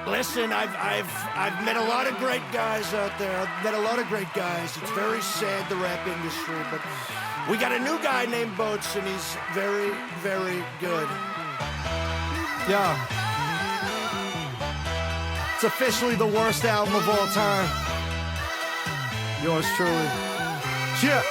Listen, I've met a lot of great guys out there. I've met a lot of great guys. It's very sad, the rap industry, but we got a new guy named Boats, and he's very, very good. Yeah. It's officially the worst album of all time. Yours truly. Yeah.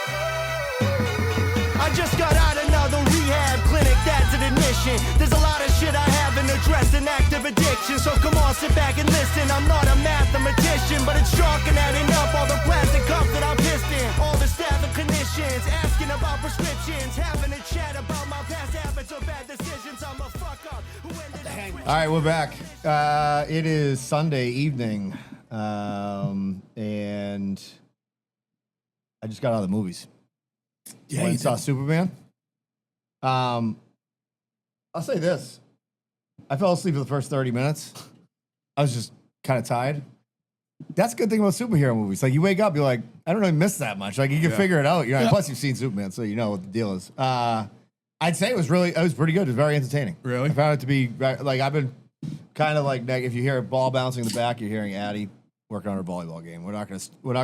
I just got out another rehab clinic, that's an admission. There's a lot of shit I haven't addressed, an active addiction. So come on, sit back and listen. I'm not a mathematician, but it's chalk and adding up all the plastic cups that I'm pissed in. All the staff and clinicians asking about prescriptions, having a chat about my past habits or bad decisions. I'm a fuck up who ended up. All right, we're back. It is Sunday evening, and I just got out of the movies. Yeah, Went you and saw did. Superman. I'll say this. I fell asleep for the first 30 minutes. I was just kind of tired. That's a good thing about superhero movies. Like, you wake up, you're like, I don't really miss that much. Like, you can figure it out. You know, Yeah. Plus, you've seen Superman, so you know what the deal is. I'd say it was pretty good. It was very entertaining. Really? I found it to be, like, I've been kind of like, if you hear a ball bouncing in the back, you're hearing Addie working on her volleyball game. We're not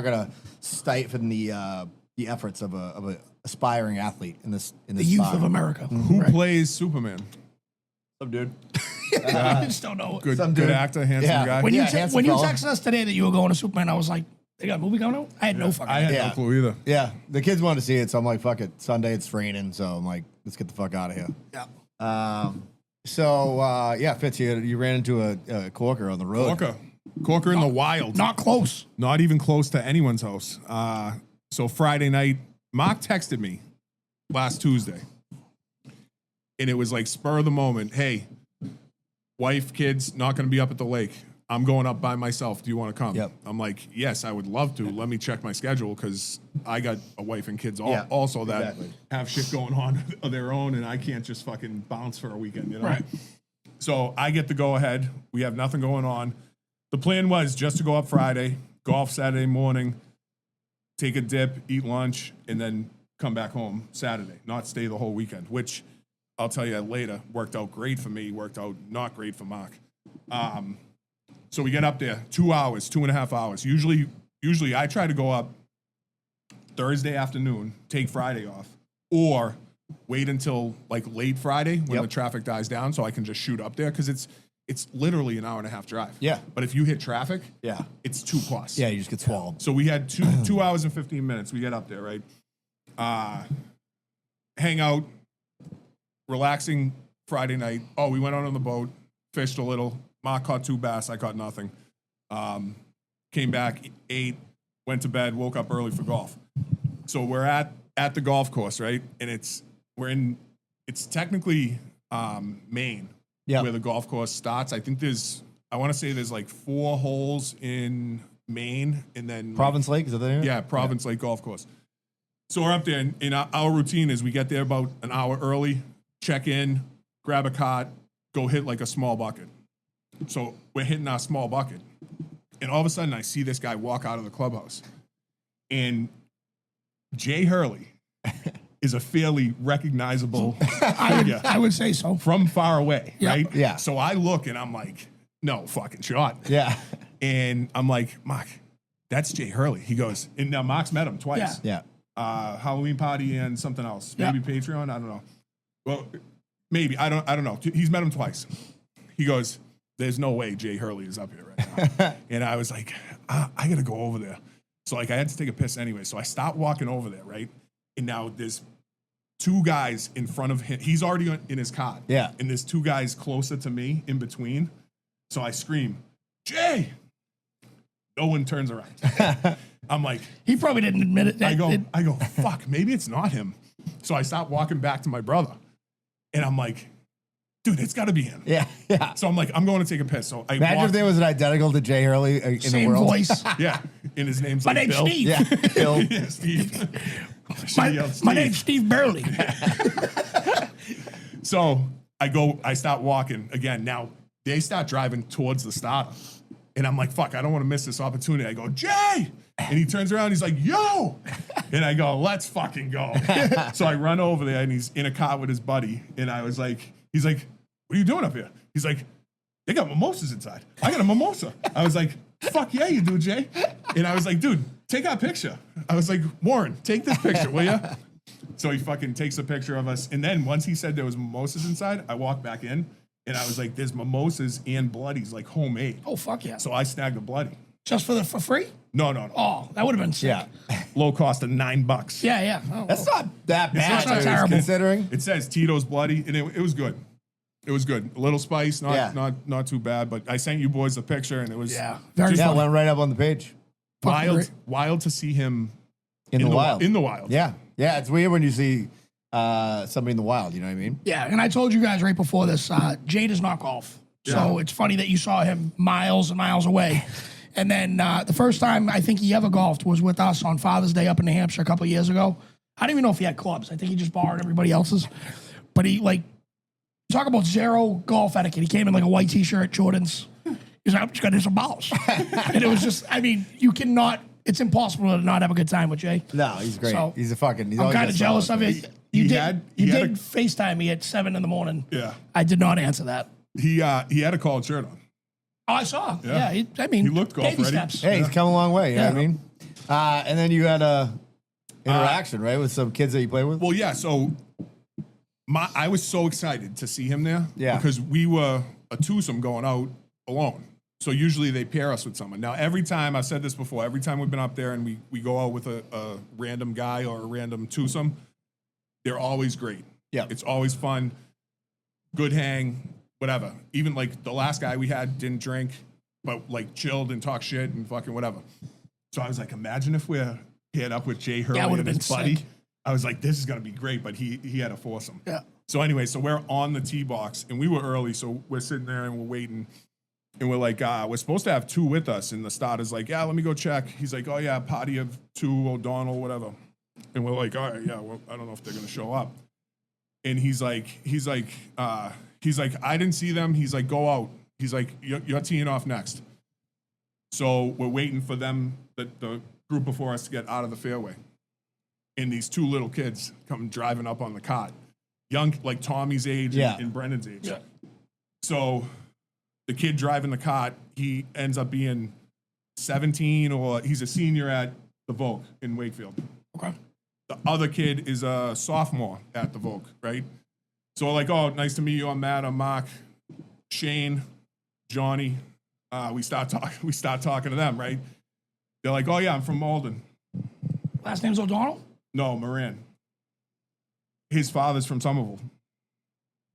gonna stifle the efforts of a aspiring athlete in this The youth spot. of America. Who plays Superman? Some dude. I just don't know. Good, Some good dude. actor, handsome Yeah. guy. When you handsome when you fella. texted us today that you were going to Superman, I was like, they got a movie coming out? I had no fucking I had idea. Yeah. no clue either. Yeah, the kids wanted to see it, so I'm like, fuck it. Sunday, it's raining, so I'm like, let's get the fuck out of here. Yeah. Fitz, you ran into a corker on the road. Corker in the wild. Not close. Not even close to anyone's house. So Friday night, Mark texted me last Tuesday. And it was like spur of the moment. Hey, wife, kids, not going to be up at the lake. I'm going up by myself. Do you want to come? Yep. I'm like, yes, I would love to. Let me check my schedule because I got a wife and kids Yeah, also that exactly. have shit going on of their own, and I can't just fucking bounce for a weekend, you know? Right. So I get the go ahead. We have nothing going on. The plan was just to go up Friday, golf Saturday morning, take a dip, eat lunch, and then come back home Saturday, not stay the whole weekend, which I'll tell you later worked out great for me, worked out not great for Mark. So we get up there, 2 hours, 2.5 hours. Usually I try to go up Thursday afternoon, take Friday off, or wait until like late Friday when Yep. the traffic dies down so I can just shoot up there because it's literally an hour and a half drive. Yeah. But if you hit traffic, Yeah. it's 2+. Yeah, you just get swallowed. So we had 2 hours and 15 minutes. We get up there, right? Hang out, relaxing Friday night. Oh, we went out on the boat, fished a little. Mark caught 2 bass. I caught nothing. Came back, ate, went to bed, woke up early for golf. So we're at the golf course, right? And it's technically Maine, Yeah. where the golf course starts. I think I want to say there's like 4 holes in Maine, and then Province Lake, is that there? yeah, Province Lake Golf Course. So we're up there, and our routine is we get there about an hour early, check in, grab a cart, go hit like a small bucket. So we're hitting our small bucket, and all of a sudden I see this guy walk out of the clubhouse, and Jay Hurley is a fairly recognizable figure I would say so. from far away, Yeah. right? Yeah. So I look, and I'm like, no fucking shot. Yeah. And I'm like, Mark, that's Jay Hurley. He goes, and now Mark's met him twice. Yeah. Yeah. Halloween party and something else. Yeah. Maybe Patreon. I don't know. Well, maybe. I don't know. He's met him twice. He goes, there's no way Jay Hurley is up here right now. And I was like, I got to go over there. So like I had to take a piss anyway. So I stopped walking over there, right? And now there's 2 guys in front of him. He's already in his car. Yeah. And there's 2 guys closer to me in between. So I scream, Jay. No one turns around. I'm like, He probably didn't admit it. I go, fuck, maybe it's not him. So I stopped walking back to my brother. And I'm like, dude, it's got to be him. Yeah. Yeah. So I'm like, I'm going to take a piss. So I Imagine if walked, there was an identical to Jay Hurley in the Same world. voice. yeah, and his name's My like name's Bill. Steve. Yeah. Bill. Yeah, Steve. My name's Steve Burley. So I start walking again. Now they start driving towards the starter. And I'm like, fuck, I don't want to miss this opportunity. I go, Jay! And he turns around, he's like, yo! And I go, let's fucking go. So I run over there, and he's in a car with his buddy. And I was like, he's like, what are you doing up here? He's like, they got mimosas inside. I got a mimosa. I was like, fuck yeah, you do, Jay. And I was like, dude, take our picture. I was like, Warren, take this picture, will ya? So he fucking takes a picture of us. And then once he said there was mimosas inside, I walked back in and I was like, there's mimosas and bloodies, like homemade. Oh, fuck yeah. So I snagged a bloody. Just for free? No, no, no. Oh, that would have been sick. Yeah. Low cost of $9. Yeah, yeah. Oh, That's not that bad, not dude, terrible. considering. It says Tito's bloody, and it was good. It was good. A little spice, not too bad. But I sent you boys a picture, and it was yeah. Very Yeah, it funny. went right up on the page. Fucking great. wild to see him In the wild. In the wild. Yeah. Yeah, it's weird when you see somebody in the wild, you know what I mean? Yeah, and I told you guys right before this, Jay does not golf. So it's funny that you saw him miles and miles away. And then the first time I think he ever golfed was with us on Father's Day up in New Hampshire a couple of years ago. I don't even know if he had clubs. I think he just borrowed everybody else's. But he, like, talk about zero golf etiquette. He came in like a white T-shirt, Jordans. He's like, I'm just going to hit some balls. And it was just, I mean, you cannot, it's impossible to not have a good time with Jay. No, he's great. So, he's a fucking. He's I'm always kind got of jealous smile of on his it. face. You He did, had- you he had did FaceTime me at 7 a.m. Yeah. I did not answer that. He had a collared shirt on. Oh, I saw. Yeah. Yeah, I mean, He looked golf baby ready. steps. Hey, he's come a long way. You know what I Yeah. mean? And then you had a interaction, right, with some kids that you play with. Well, yeah. So I was so excited to see him there. Yeah. Because we were a twosome going out alone. So usually they pair us with someone. Now, every time, I've said this before, every time we've been up there and we go out with a random guy or a random twosome, they're always great. Yeah. It's always fun. Good hang, whatever. Even like the last guy we had didn't drink, but like chilled and talked shit and fucking whatever. So I was like, imagine if we're paired up with Jay Hurley would've and his been buddy. sick. I was like, this is gonna be great, but he had a foursome. Yeah. So anyway, so we're on the tee box and we were early, so we're sitting there and we're waiting. And we're like, we're supposed to have two with us. And the starter's like, yeah, let me go check. He's like, oh yeah, party of two, O'Donnell, whatever. And we're like, all right, yeah, well, I don't know if they're gonna show up. And he's like, I didn't see them. He's like, go out. He's like, you're teeing off next. So we're waiting for them, the group before us, to get out of the fairway. And these two little kids come driving up on the cart, young, like Tommy's age Yeah. and Brennan's age. Yeah. So the kid driving the cart, he ends up being 17, or he's a senior at the Vogue in Wakefield. Okay. The other kid is a sophomore at the Vogue, right? So we're like, oh, nice to meet you. I'm Matt. I'm Mark, Shane, Johnny. We start talking to them, right? They're like, oh yeah, I'm from Malden. Last name's O'Donnell? No, Moran. His father's from Somerville.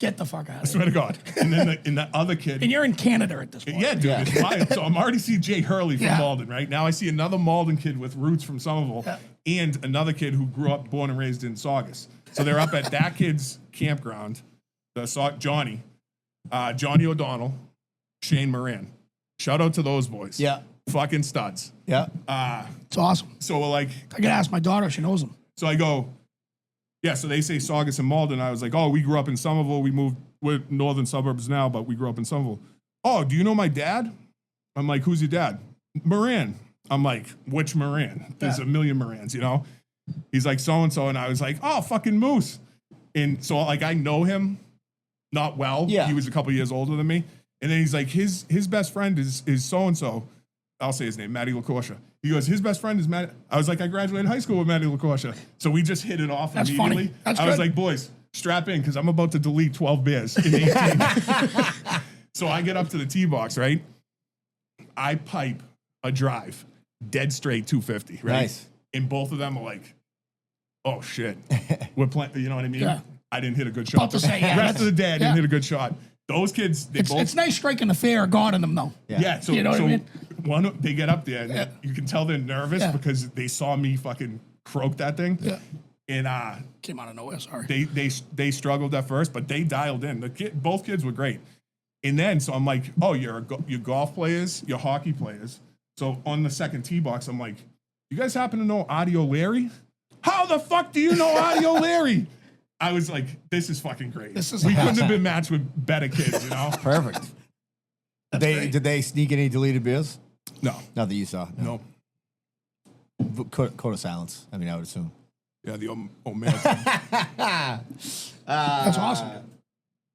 Get the fuck out I of here. swear to God. And then the other kid. And you're in Canada at this point. Yeah, dude, Yeah. it's wild. So I'm already seeing Jay Hurley from Yeah. Malden, right? Now I see another Malden kid with roots from Somerville and another kid who grew up, born and raised in Saugus. So they're up at that kid's campground, Johnny O'Donnell, Shane Moran. Shout out to those boys. Yeah. Fucking studs. Yeah. It's awesome. So we're like, I could ask my daughter. She knows him. so I go, yeah, so they say Saugus and Malden. I was like, oh, we grew up in Somerville. We're northern suburbs now, but we grew up in Somerville. Oh, do you know my dad? I'm like, who's your dad? Moran. I'm like, which Moran? There's a million Morans, you know? He's like, so-and-so. And I was like, oh, fucking Moose. And so, like, I know him not well. Yeah. He was a couple years older than me. And then he's like, his best friend is so-and-so. I'll say his name, Matty LaCourcia. He goes, his best friend is Matt. I was like, I graduated high school with Matty LaCourcia. So we just hit it off That's immediately. funny. That's I was good. like, boys, strap in, because I'm about to delete 12 beers in 18. So I get up to the tee box, right? I pipe a drive, dead straight 250, right? Nice. And both of them are like, oh shit. We're playing, you know what I mean? Yeah. I didn't hit a good shot. About to say, yeah, Rest of the day, I didn't yeah. hit a good shot. Those kids, they both. It's nice striking the fear of God in them, though. Yeah, so, You know what I mean? one, they get up there and Yeah. you can tell they're nervous Yeah. because they saw me fucking croak that thing. Yeah. And Came out of nowhere. Sorry. they struggled at first, but they dialed in. Both kids were great. And then, so I'm like, oh, you're golf players, you're hockey players. So on the second tee box, I'm like, you guys happen to know Audio Larry? How the fuck do you know Audio Larry? I was like, this is fucking great. This is we couldn't have awesome. been matched with better kids, you know? Perfect. Did they sneak any deleted beers? No. Not that you saw. No. Code of silence. I mean, I would assume. Yeah, the Omerta. That's awesome.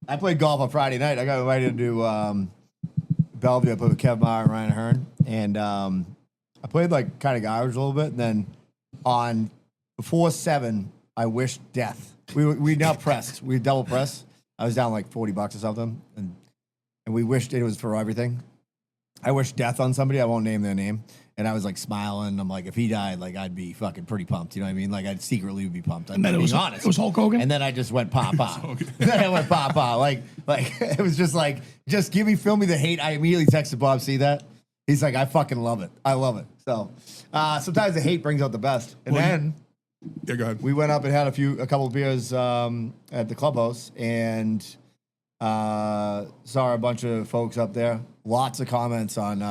I played golf on Friday night. I got invited to Bellevue. I played with Kevin Meyer and Ryan Hearn, and I played like kind of garbage a little bit. And then on before 7, I wished death. We now pressed. We double press. I was down like $40 or something, and we wished it was for everything. I wished death on somebody. I won't name their name. And I was like smiling. I'm like, if he died, like I'd be fucking pretty pumped. You know what I mean? Like I'd secretly be pumped. I'm then being it was honest. It was Hulk Hogan. And then I just went pop pop. Then I went pop pop. Like it was just like, just film me the hate. I immediately texted Bob. See that? He's like, I fucking love it. I love it. So sometimes the hate brings out the best. And then Yeah, go ahead. we went up and had a couple of beers at the clubhouse and saw a bunch of folks up there. Lots of comments on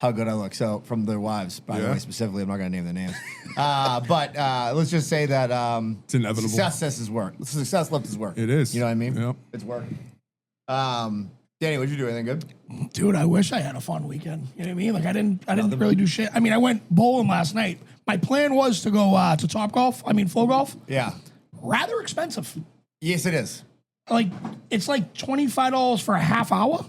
how good I look. So from their wives, by the way, specifically, I'm not going to name their names. But let's just say that It's inevitable. Success is work. Success left is work. It is. You know what I mean? Yep. It's work. Danny, what'd you do? Anything good? Dude, I wish I had a fun weekend. You know what I mean? Like I didn't really do shit. I mean, I went bowling last night. My plan was to go to Top Golf. I mean, Flow Golf. Yeah. Rather expensive. Yes, it is. Like it's like $25 for a half hour.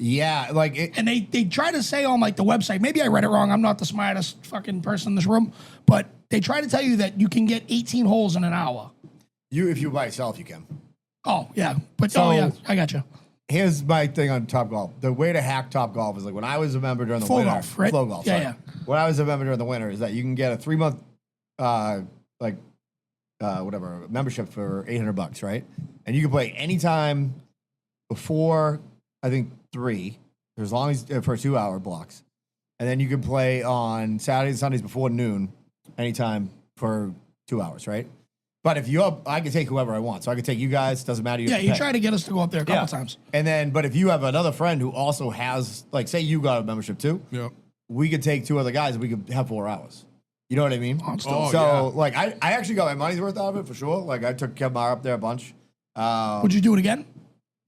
Yeah, like it, And they try to say on like the website, maybe I read it wrong. I'm not the smartest fucking person in this room, but they try to tell you that you can get 18 holes in an hour. if you by yourself, you can. Oh yeah, but So- yeah, I got you. Here's my thing on Top Golf. The way to hack Top Golf is like when I was a member during the Flow winter. Golf, right? Flow Golf. Yeah, sorry. yeah. When I was a member during the winter is that you can get a 3-month, whatever membership for $800, right? And you can play anytime before I think 3, as long as for 2-hour blocks, and then you can play on Saturdays and Sundays before noon, anytime for 2 hours, right? But if I can take whoever I want, so I can take you guys. Doesn't matter. Yeah, you tried to get us to go up there a couple times. And then, but if you have another friend who also has, like, say you got a membership too, Yep. we could take 2 other guys and we could have 4 hours. You know what I mean? Oh, So, yeah. like, I actually got my money's worth out of it for sure. Like, I took Kevin Meyer up there a bunch. Would you do it again?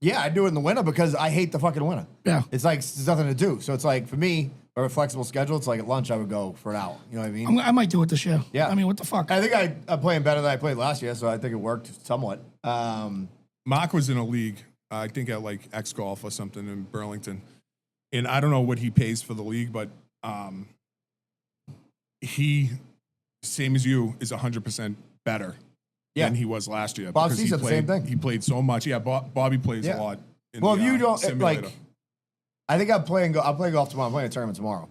Yeah, I do it in the winter because I hate the fucking winter. Yeah. It's like, there's nothing to do. So it's like, for me, or a flexible schedule, it's like at lunch I would go for an hour. You know what I mean? I might do it this year. Yeah. I mean, what the fuck? I think I'm playing better than I played last year, so I think it worked somewhat. Mark was in a league, I think at like X Golf or something in Burlington. And I don't know what he pays for the league, but he, same as you, is 100% better than he was last year. Bob because C he said the played, same thing. He played so much. Yeah, Bobby plays a lot. In Well, the, if you don't, simulator. like, I think I'm playing golf tomorrow. I'm playing a tournament tomorrow.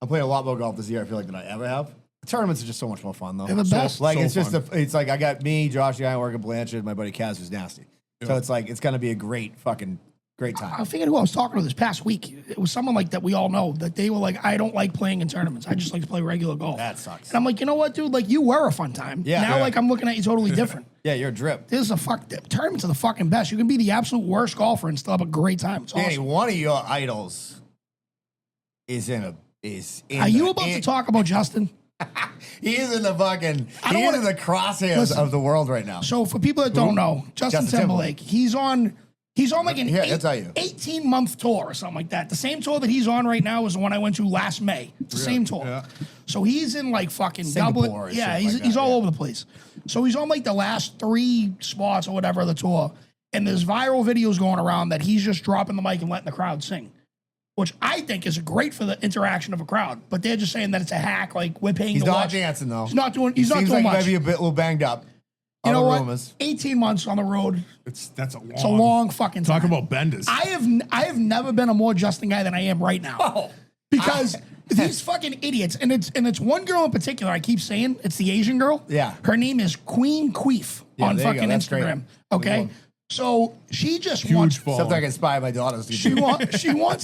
I'm playing a lot more golf this year, I feel like, than I ever have. Tournaments are just so much more fun, though. They're the best. Like, So it's just, fun. it's like I got me, Josh, the Ironworker, Blanchard, my buddy Kaz, who's nasty. So it's like, it's going to be a great time. I figured who I was talking to this past week. It was someone like that we all know that they were like, I don't like playing in tournaments. I just like to play regular golf. That sucks. And I'm like, you know what, dude? Like, you were a fun time. Yeah. Now, Yeah. like, I'm looking at you totally different. Yeah, you're a drip. This is tournaments are the fucking best. You can be the absolute worst golfer and still have a great time. It's Danny, awesome. one of your idols is in. Are you about to talk about Justin? He is in the fucking. I don't He is wanna- in the crosshairs Listen. of the world right now. So for people that don't know, Justin Justin Timberlake, he's on like an Here, I'll tell you. 18-month tour or something like that. The same tour that he's on right now is the one I went to last May. It's the same tour. yeah. So he's in like fucking Singapore Dublin. and Yeah, shit he's like that, all yeah. over the place. So he's on like the last 3 spots or whatever of the tour. And there's viral videos going around that he's just dropping the mic and letting the crowd sing, which I think is great for the interaction of a crowd. But they're just saying that it's a hack. Like, we're paying He's to not watch. dancing, though. He's not doing. He's not Seems doing like much. he might be a little banged up. You know Other what? rumors. 18 months on the road. That's a long. It's a long fucking time. Talk about benders. I have never been a more Justin guy than I am right now. Oh. Because these fucking idiots, and it's one girl in particular. I keep saying it's the Asian girl. Yeah. Her name is Queen Queef Yeah, on there you go. fucking That's great. Instagram. Okay, so she just Huge wants. fall. Something I can inspire my daughters to She do. wants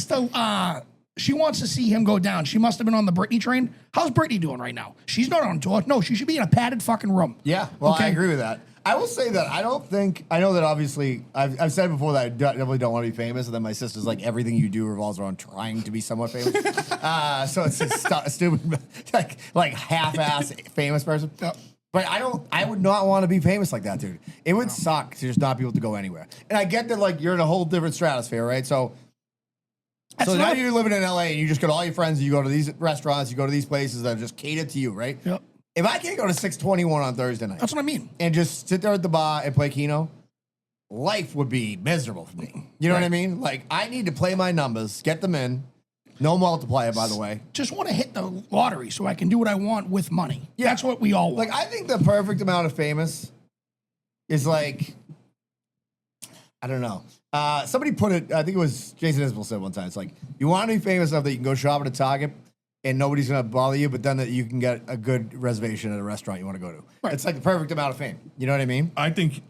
to. She wants to see him go down. She must have been on the Britney train. How's Britney doing right now? She's not on tour. No, she should be in a padded fucking room. Yeah, well, I Okay? agree with that. I will say that I know that obviously, I've said before that I definitely don't want to be famous, and then my sister's like, everything you do revolves around trying to be somewhat famous. So it's a stupid, like half-ass famous person. But I would not want to be famous like that, dude. It would suck to just not be able to go anywhere. And I get that, like, you're in a whole different stratosphere, right? So That's now not- you're living in LA and you just go to all your friends, and you go to these restaurants, you go to these places that are just catered to you, right? Yep. If I can't go to 621 on Thursday night That's what I mean. and just sit there at the bar and play Keno, life would be miserable for me. You know what I mean? Like, I need to play my numbers, get them in. No multiplier, by the way. Just want to hit the lottery so I can do what I want with money. Yeah. That's what we all want. Like, I think the perfect amount of famous is like, I don't know. Somebody put it, I think it was Jason Isbell said one time, it's like, you want to be famous enough that you can go shop at a Target and nobody's going to bother you, but then that you can get a good reservation at a restaurant you want to go to. Right. It's like the perfect amount of fame. You know what I mean? I think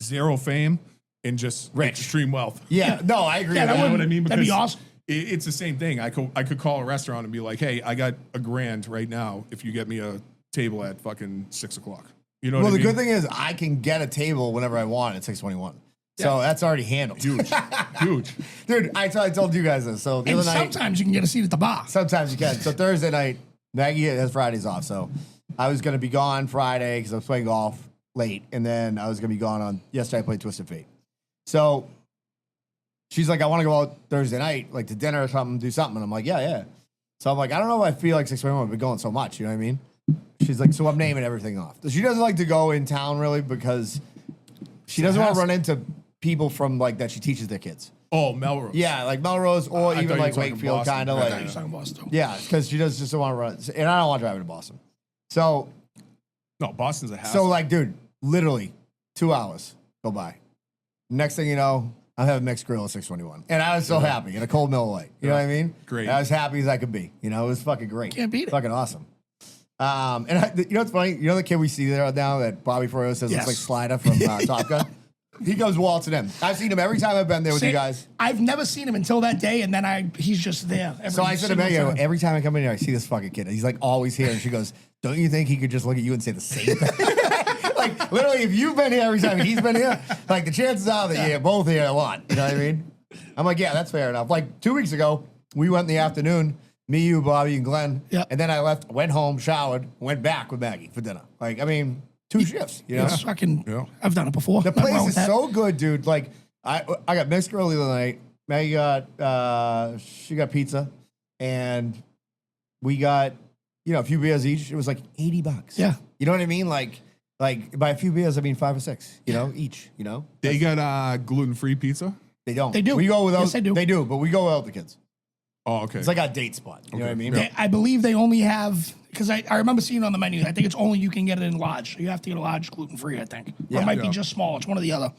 zero fame and just extreme wealth. Yeah. No, I agree. Yeah, with that that. You know what I mean? That'd be awesome. It's the same thing. I could call a restaurant and be like, hey, I got $1,000 right now if you get me a table at fucking 6 o'clock. You know what I mean? Well, the good thing is I can get a table whenever I want at 6:21. So that's already handled. Huge. Dude, I told you guys this. So the And other night, sometimes you can get a seat at the bar. sometimes you can. So Thursday night, Maggie has Fridays off. So I was going to be gone Friday because I was playing golf late. And then I was going to be gone on yesterday. I played Twisted Fate. So she's like, I want to go out Thursday night, like to dinner or something, do something. And I'm like, yeah. So I'm like, I don't know if I feel like 6:21 would be going so much. You know what I mean? She's like, so I'm naming everything off. She doesn't like to go in town really because she doesn't want to run into people from like that she teaches their kids. Oh, Melrose. Yeah, like Melrose or I even thought you like were talking Wakefield, Boston. kind of Yeah, like. I was talking Boston. Yeah, because she does just don't want to run, and I don't want to drive to Boston. So, No, Boston's a hassle. so like, dude, literally 2 hours go by. Next thing you know, I'm having mixed grill at 6:21, and I was so happy in a cold Miller Lite. You know what I mean? Great. And I was happy as I could be. You know, it was fucking great. Can't beat it. Fucking awesome. You know what's funny? You know the kid we see there now that Bobby Ferrero says Yes. looks like Slider from Top Gun. He goes waltzing in. I've seen him every time I've been there with you guys. I've never seen him until that day, and then he's just there. So I said to single Megan, time. every time I come in here, I see this fucking kid. He's like always here. And she goes, don't you think he could just look at you and say the same thing? Like, literally, if you've been here every time he's been here, like, the chances are that you're both here a lot. You know what I mean? I'm like, yeah, that's fair enough. Like, 2 weeks ago, we went in the afternoon, me, you, Bobby, and Glenn. Yeah. And then I left, went home, showered, went back with Maggie for dinner. Like, I mean, 2 shifts, you know? It's fucking. Yeah. I've done it before. The Nothing wrong place with is that. so good, dude. Like, I got mixed grill the other night. Maggie got, she got pizza, and we got, a few beers each. It was like $80. Yeah. You know what I mean? Like by a few beers, I mean 5 or 6, each, They got gluten-free pizza? They don't. They do. We go without. Yes, they do. They do, but we go without the kids. Oh, okay. It's like our date spot. You know what I mean? I believe they only have, because I remember seeing it on the menu. I think it's only you can get it in large. So you have to get a large gluten free, I think. Or it might be just small. It's one or the other.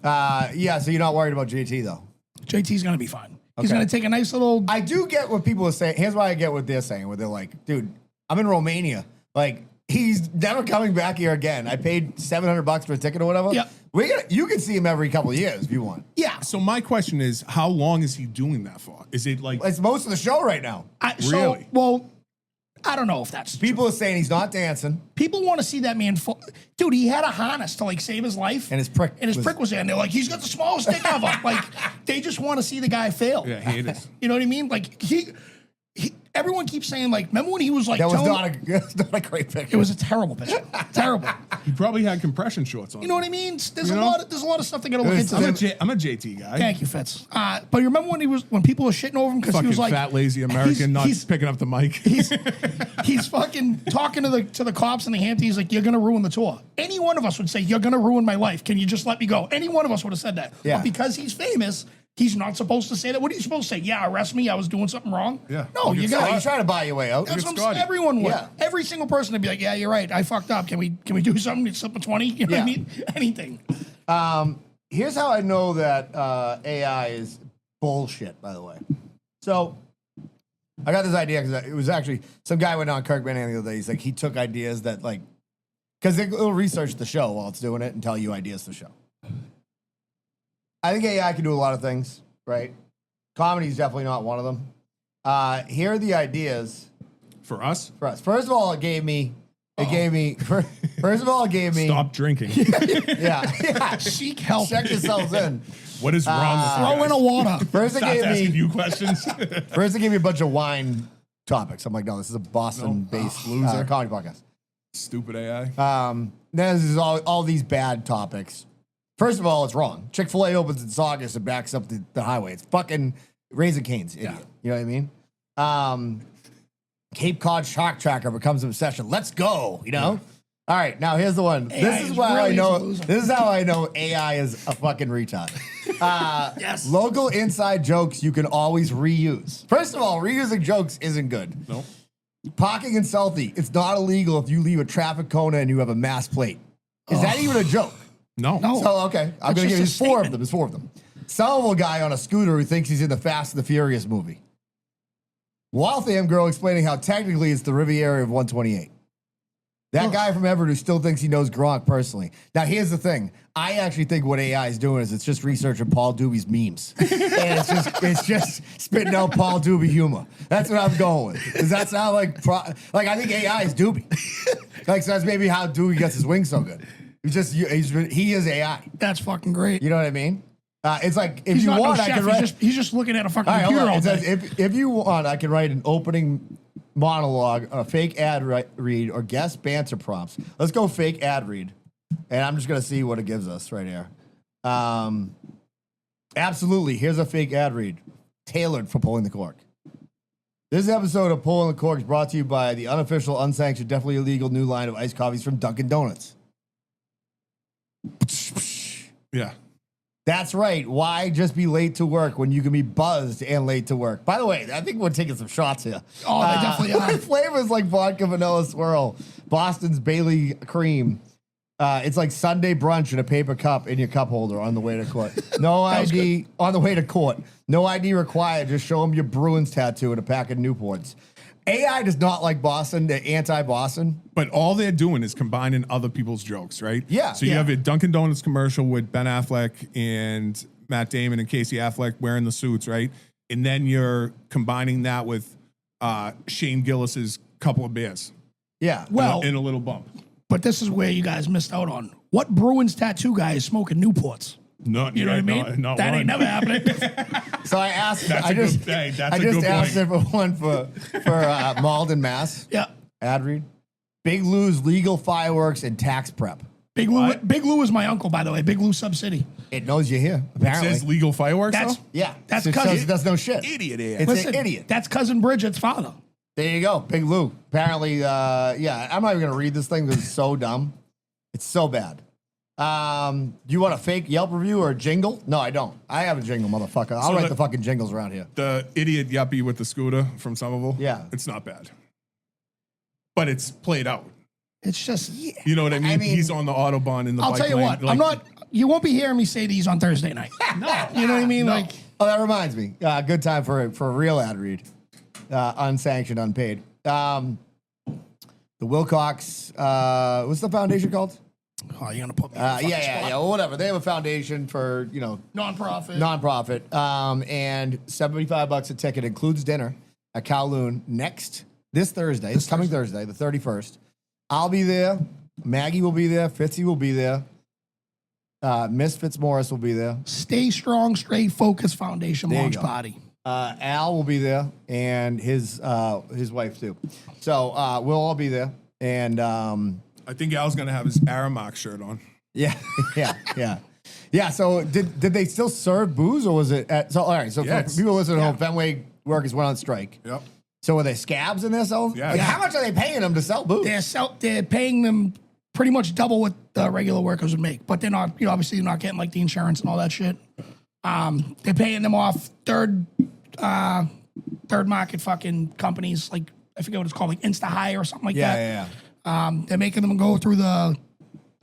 Yeah, so you're not worried about JT, though. JT's going to be fine. He's Okay. going to take a nice little. I do get what people are saying. Here's why I get what they're saying, where they're like, dude, I'm in Romania. Like, he's never coming back here again. I paid $700 for a ticket or whatever. Yep. You can see him every couple of years if you want. Yeah. So my question is, how long is he doing that for? Is it like It's most of the show right now. Really? Well, I don't know if that's true. People are saying he's not dancing. People want to see that man. Dude, he had a harness to like save his life. And his prick was there. And they're like, he's got the smallest dick ever. Like, they just want to see the guy fail. Yeah, hate it. You know what I mean? Like, everyone keeps saying, like, remember when he was like, That was telling- not a great picture. it was a terrible picture. Terrible. He probably had compression shorts on. You know what I mean? There's You a know? lot. There's a lot of stuff they got to look There's- into. I'm a JT guy. Thank you, Fitz. But you remember when people were shitting over him because he Fucking was like fat, lazy American, not he's picking up the mic. he's fucking talking to the cops in the Hamptons. He's like, you're gonna ruin the tour. Any one of us would say, you're gonna ruin my life. Can you just let me go? Any one of us would have said that. Yeah. But because he's famous, he's not supposed to say that. What are you supposed to say? Yeah, arrest me. I was doing something wrong. Yeah. No, you got. He's trying to buy your way out. That's Look what at I'm saying. Scotty. Everyone would. Yeah. Every single person would be like, yeah, you're right. I fucked up. Can we do something? Slip a 20? You know what I Yeah. mean? Anything. Here's how I know that AI is bullshit, by the way. So I got this idea because it was actually some guy went on Kirk Van the other day. He's like, he took ideas that like, because they'll research the show while it's doing it and tell you ideas to show. I think AI can do a lot of things, right? Comedy is definitely not one of them. Here are the ideas For us, for us. First of all, it gave me, first of all, it gave me, stop drinking. yeah. Seek help. Check yourselves in. What is wrong with Throw you in guys? a water. First, it Starts gave asking me, you questions. first, they gave me a bunch of wine topics. I'm like, no, this is a Boston-based loser. comedy podcast. Stupid AI. Then there's all these bad topics. First of all, it's wrong. Chick-fil-A opens in Saugus and backs up the highway. It's fucking Raising Cane's, idiot. Yeah. You know what I mean? Cape Cod Shark Tracker becomes an obsession. Let's go, you know? All right, now here's the one. AI This is is why I really a know. loser. This is how I know AI is a fucking retard. Yes. Local inside jokes you can always reuse. First of all, reusing jokes isn't good. No. Parking in Southie, it's not illegal if you leave a traffic cone and you have a mass plate. Is that even a joke? No. No. So, okay, I'm That's going to give you just a four of statement. them. There's four of them. Sellable guy on a scooter who thinks he's in the Fast and the Furious movie. Waltham girl explaining how technically it's the Riviera of 128. That guy from Everett who still thinks he knows Gronk personally. Now, here's the thing. I actually think what AI is doing is it's just researching Paul Doobie's memes. And it's just spitting out Paul Doobie humor. That's what I'm going with. Does that sound like I think AI is Doobie. Like, so that's maybe how Doobie gets his wings so good. He is AI. That's fucking great. You know what I mean? It's like, if He's you not want, no I chef. can write. He's just looking at a fucking All right, hold computer on. all It day. says, if you want, I can write an opening monologue, a fake ad read, or guest banter prompts. Let's go fake ad read. And I'm just going to see what it gives us right here. Absolutely. Here's a fake ad read tailored for Pulling the Cork. This episode of Pulling the Cork is brought to you by the unofficial, unsanctioned, definitely illegal new line of iced coffees from Dunkin' Donuts. Yeah. That's right. Why just be late to work when you can be buzzed and late to work? By the way, I think we're taking some shots here. Oh, they definitely are. Flavors like vodka, vanilla swirl, Boston's Bailey cream. It's like Sunday brunch in a paper cup in your cup holder on the way to court. No ID on the way to court. No ID required. Just show them your Bruins tattoo and a pack of Newports. AI does not like Boston. They're anti-Boston. But all they're doing is combining other people's jokes, right? Yeah. So you have a Dunkin' Donuts commercial with Ben Affleck and Matt Damon and Casey Affleck wearing the suits, right? And then you're combining that with Shane Gillis's couple of beers Yeah. Well, in a little bump. but this is where you guys missed out on. What Bruins tattoo guy is smaking Newports? No, You know what I mean? Not That one. ain't never happening. So I asked. That's I a good just, thing. That's I a just good asked point. everyone for Malden, Mass. Yeah. Ad read. Big Lou's legal fireworks and tax prep. Big Lou is my uncle, by the way. Big Lou Sub-City. It knows you're here. It Apparently. says legal fireworks, That's though? Yeah. That's it cousin- says it does no shit. Idiot ass. It's Listen, an idiot. that's cousin Bridget's father. There you go. Big Lou. Apparently, yeah, I'm not even going to read this thing because it's so dumb. It's so bad. Do you want a fake Yelp review or a jingle? No, I don't. I have a jingle, motherfucker. I'll write the fucking jingles around here. The idiot yuppie with the scooter from Somerville. Yeah. It's not bad. But it's played out. It's just, You know what I mean? I mean- He's on the Autobahn in the I'll bike tell you lane. what, Like, I'm not, you won't be hearing me say these on Thursday night. No. You know what I mean? Like, Oh, that reminds me. Good time for a real ad read. Unsanctioned, unpaid. The Wilcox, what's the foundation called? oh, you're going to put me on the fucking spot. Well, whatever. They have a foundation for, Nonprofit. nonprofit. And $75 a ticket includes dinner at Kowloon this Thursday. It's coming Thursday, the 31st. I'll be there. Maggie will be there. Fitzy will be there. Miss Fitzmaurice will be there. Stay Strong, Stay Focused Foundation There you launch go. party. Al will be there, and his wife too. So we'll all be there. And I think Al's going to have his Aramark shirt on. yeah. So did they still serve booze, or was it? All right. So Yeah, for people listening at home, Fenway workers went on strike. Yep. So were they scabs in there selling? Yeah. Like, how much are they paying them to sell booze? They're paying them pretty much double what the regular workers would make, but they're not, obviously they're not getting like the insurance and all that shit. They're paying them off third market fucking companies, like I forget what it's called, like Insta Hire or something like that. Yeah. They're making them go through the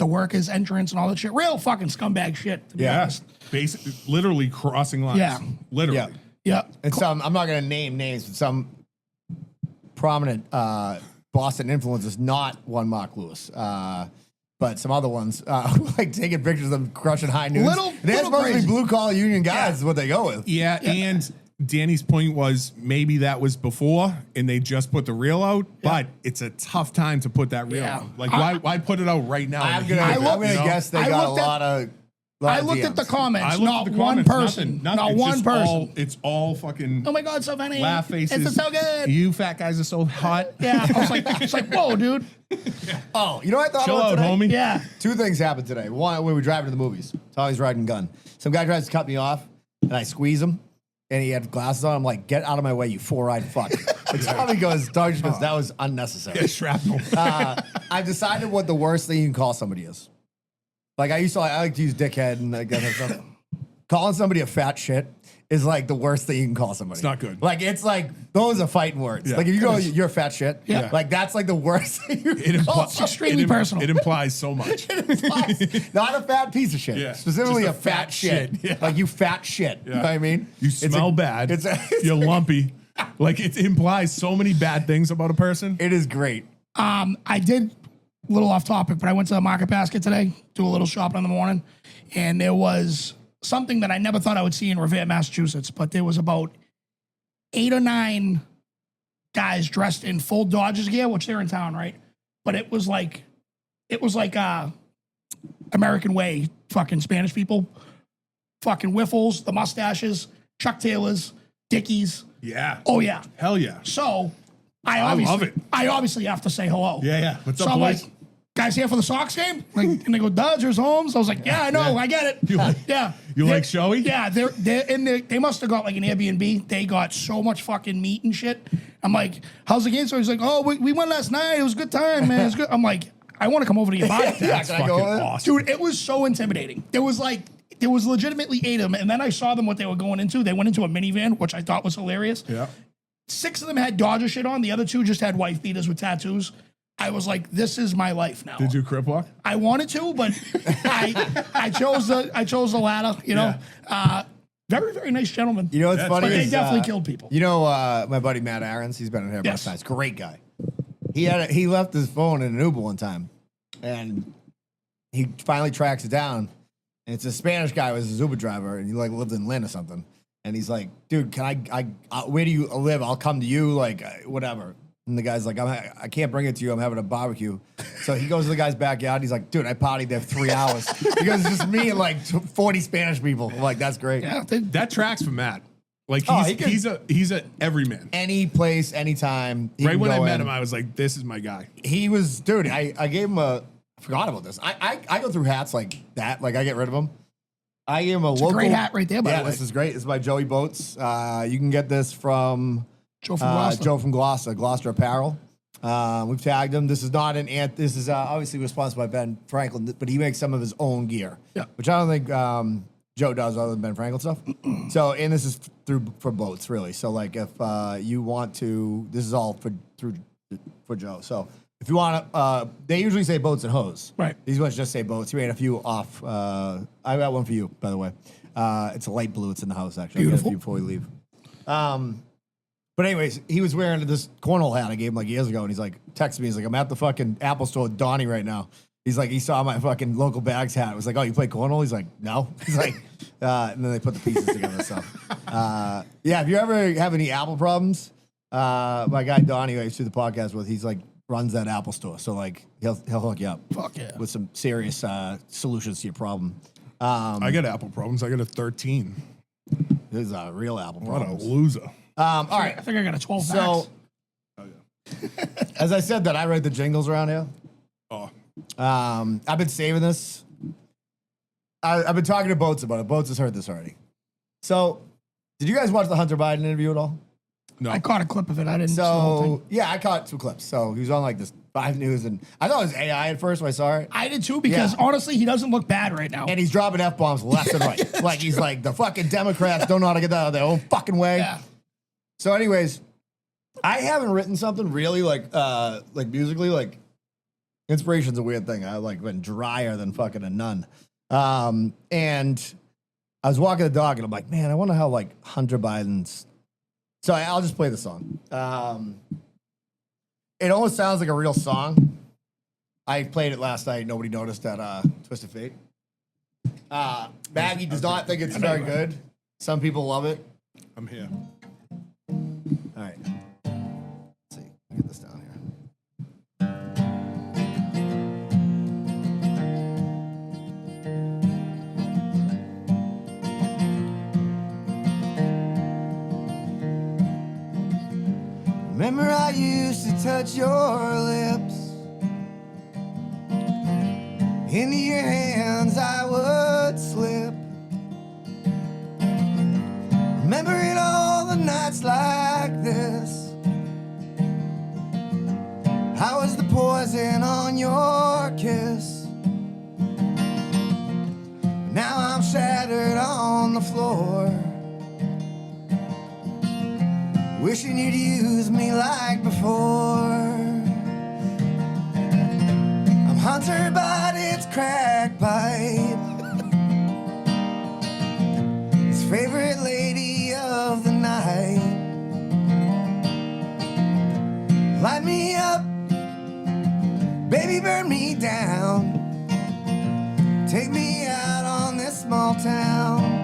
workers' entrance and all that shit. Real fucking scumbag shit, to be Yeah. honest. Basically, literally crossing lines. Yeah. Literally. Yeah. Yeah. And some, I'm not going to name names, but some prominent Boston influencers, not one Mark Lewis, but some other ones, like taking pictures of them crushing high noons. They're little supposed to crazy. be blue collar union guys, is what they go with. Yeah, and Danny's point was maybe that was before and they just put the reel out, but it's a tough time to put that reel Yeah. out. Like, why put it out right now? I'm in the gonna, heat of it, I'm gonna you know? guess they I got a looked at- lot of. I looked at the DMs. comments, I looked not at the one comments, person. nothing. Not It's one just person. It's all fucking Oh my God, so funny. laugh faces. It's so good. You fat guys are so hot. Yeah. I was like, it's like, whoa, dude. Oh, you know what I thought Chill about out, today? homie. Yeah. Two things happened today. One, when we were driving to the movies, Tommy's riding gun. Some guy tries to cut me off, and I squeeze him, and he had glasses on. I'm like, get out of my way, you four-eyed fuck. Tommy goes, Dog just goes, that was unnecessary. Shrapnel. I've decided what the worst thing you can call somebody is. Like I like to use dickhead and like that kind of stuff. Calling somebody a fat shit is like the worst thing you can call somebody. It's not good. Like it's like those are fighting words. Yeah. Like if you go, you're a fat shit. Yeah. Like that's like the worst thing you It can call impli- It's extremely personal. It implies so much. somebody. Not a fat piece of shit. Yeah. Specifically Just a fat shit. Yeah. Like you fat shit. You know what I mean? You It's smell a- bad. It's You're lumpy. Like it implies so many bad things about a person. it is great. I did a little off topic, but I went to the Market Basket today, do a little shopping in the morning, and there was something that I never thought I would see in Revere, Massachusetts, but there was about 8 or 9 guys dressed in full Dodgers gear, which they're in town, right? But it was like American Way, fucking Spanish people, fucking wiffles, the mustaches, Chuck Taylors, Dickies. Yeah. Oh yeah. Hell yeah. So I love it. obviously have to say hello. Yeah. What's So up, I'm boys? like, guys here for the Sox game? Like, and they go, Dodgers, Holmes. I was like, yeah, I know, I get it. You like- yeah. you They're- like showy? Yeah, they're in there. They must have got like an Airbnb. They got so much fucking meat and shit. I'm like, how's the game? So he's like, oh, we won last night. It was a good time, man. It was good. I'm like, I want to come over to your body. Yeah, can I go Fucking over there? awesome. Dude, it was so intimidating. There was legitimately 8 of them, and then I saw them what they were going into. They went into a minivan, which I thought was hilarious. Yeah. 6 of them had Dodger shit on. The other 2 just had wife beaters with tattoos. I was like, this is my life now. Did you crip walk? I wanted to, but I chose the latter. You know, very very nice gentleman. You know what's That's funny? but they is, definitely killed people. You know, my buddy Matt Aarons, he's been in here a bunch Yes. of times. Great guy. He left his phone in an Uber one time, and he finally tracks it down. And it's a Spanish guy who was his Uber driver, and he like lived in Lynn or something. And he's like, "Dude, can I where do you live? I'll come to you, like whatever." And the guy's like, I can't bring it to you. I'm having a barbecue. So he goes to the guy's backyard. He's like, dude, I partied there 3 hours. He goes, it's just me and like 40 Spanish people. I'm like, that's great. Yeah, That tracks for Matt. Like Oh, he's a everyman. Any place, anytime. he Right can when I go met in. him, I was like, this is my guy. He was, dude, I gave him I forgot about this. I go through hats like that. Like I get rid of them. I gave him a local. a great hat right there, by yeah, the way. this is great. This is by Joey Boats. You can get this from Joe from Gloucester. Joe from Gloucester Apparel. We've tagged him. This is not an ant. This is obviously was sponsored by Ben Franklin, but he makes some of his own gear. Yeah. Which I don't think Joe does other than Ben Franklin stuff. So, and this is for boats really. So, like if you want to, this is all for Joe. So, if you want to, they usually say boats and hose. Right. These ones just say boats. He made a few off. I got one for you, by the way. It's a light blue. It's in the house actually. I'll get a Beautiful. few before we leave. But anyways, he was wearing this cornhole hat I gave him like years ago, and he's like, texted me. He's like, I'm at the fucking Apple store with Donnie right now. He's like, he saw my fucking local bags hat. I was like, oh, you play cornhole? He's like, no. He's like, and then they put the pieces together. So, yeah, if you ever have any Apple problems, my guy Donnie, who I used to do the podcast with, he's like runs that Apple store. So like, he'll hook you up. Fuck yeah. With some serious solutions to your problem. I got Apple problems. I got a 13. This is a real Apple What a problem. loser. All right. I think I got a 12 So, as I said, that I write the jingles around here. Oh, I've been saving this. I've been talking to Boats about it. Boats has heard this already. So, did you guys watch the Hunter Biden interview at all? no. I caught a clip of it. I didn't see the whole So, thing. yeah, I caught 2 clips. So, he was on like this 5 News, and I thought it was AI at first when I saw it. I did too because Yeah. honestly, he doesn't look bad right now. And he's dropping F-bombs left and right. Like, he's like, the fucking Democrats don't know how to get that out of their own fucking way. Yeah. So, anyways, I haven't written something really like musically. Like, inspiration's a weird thing. I like been drier than fucking a nun. And I was walking the dog, and I'm like, man, I wonder how like Hunter Biden's. So I'll just play the song. It almost sounds like a real song. I played it last night. Nobody noticed at Twisted Fate. Maggie does not think it's very good. Some people love it. I'm here. All right. Let's see. Get this down here. Remember I used to touch your lips. Into your hands I would slip. Remembering all the nights like this. poison on your kiss. Now I'm shattered on the floor, wishing you'd use me like before. I'm Hunter Biden's crack pipe, his favorite lady of the night. Light me up, baby, burn me down. Take me out on this small town.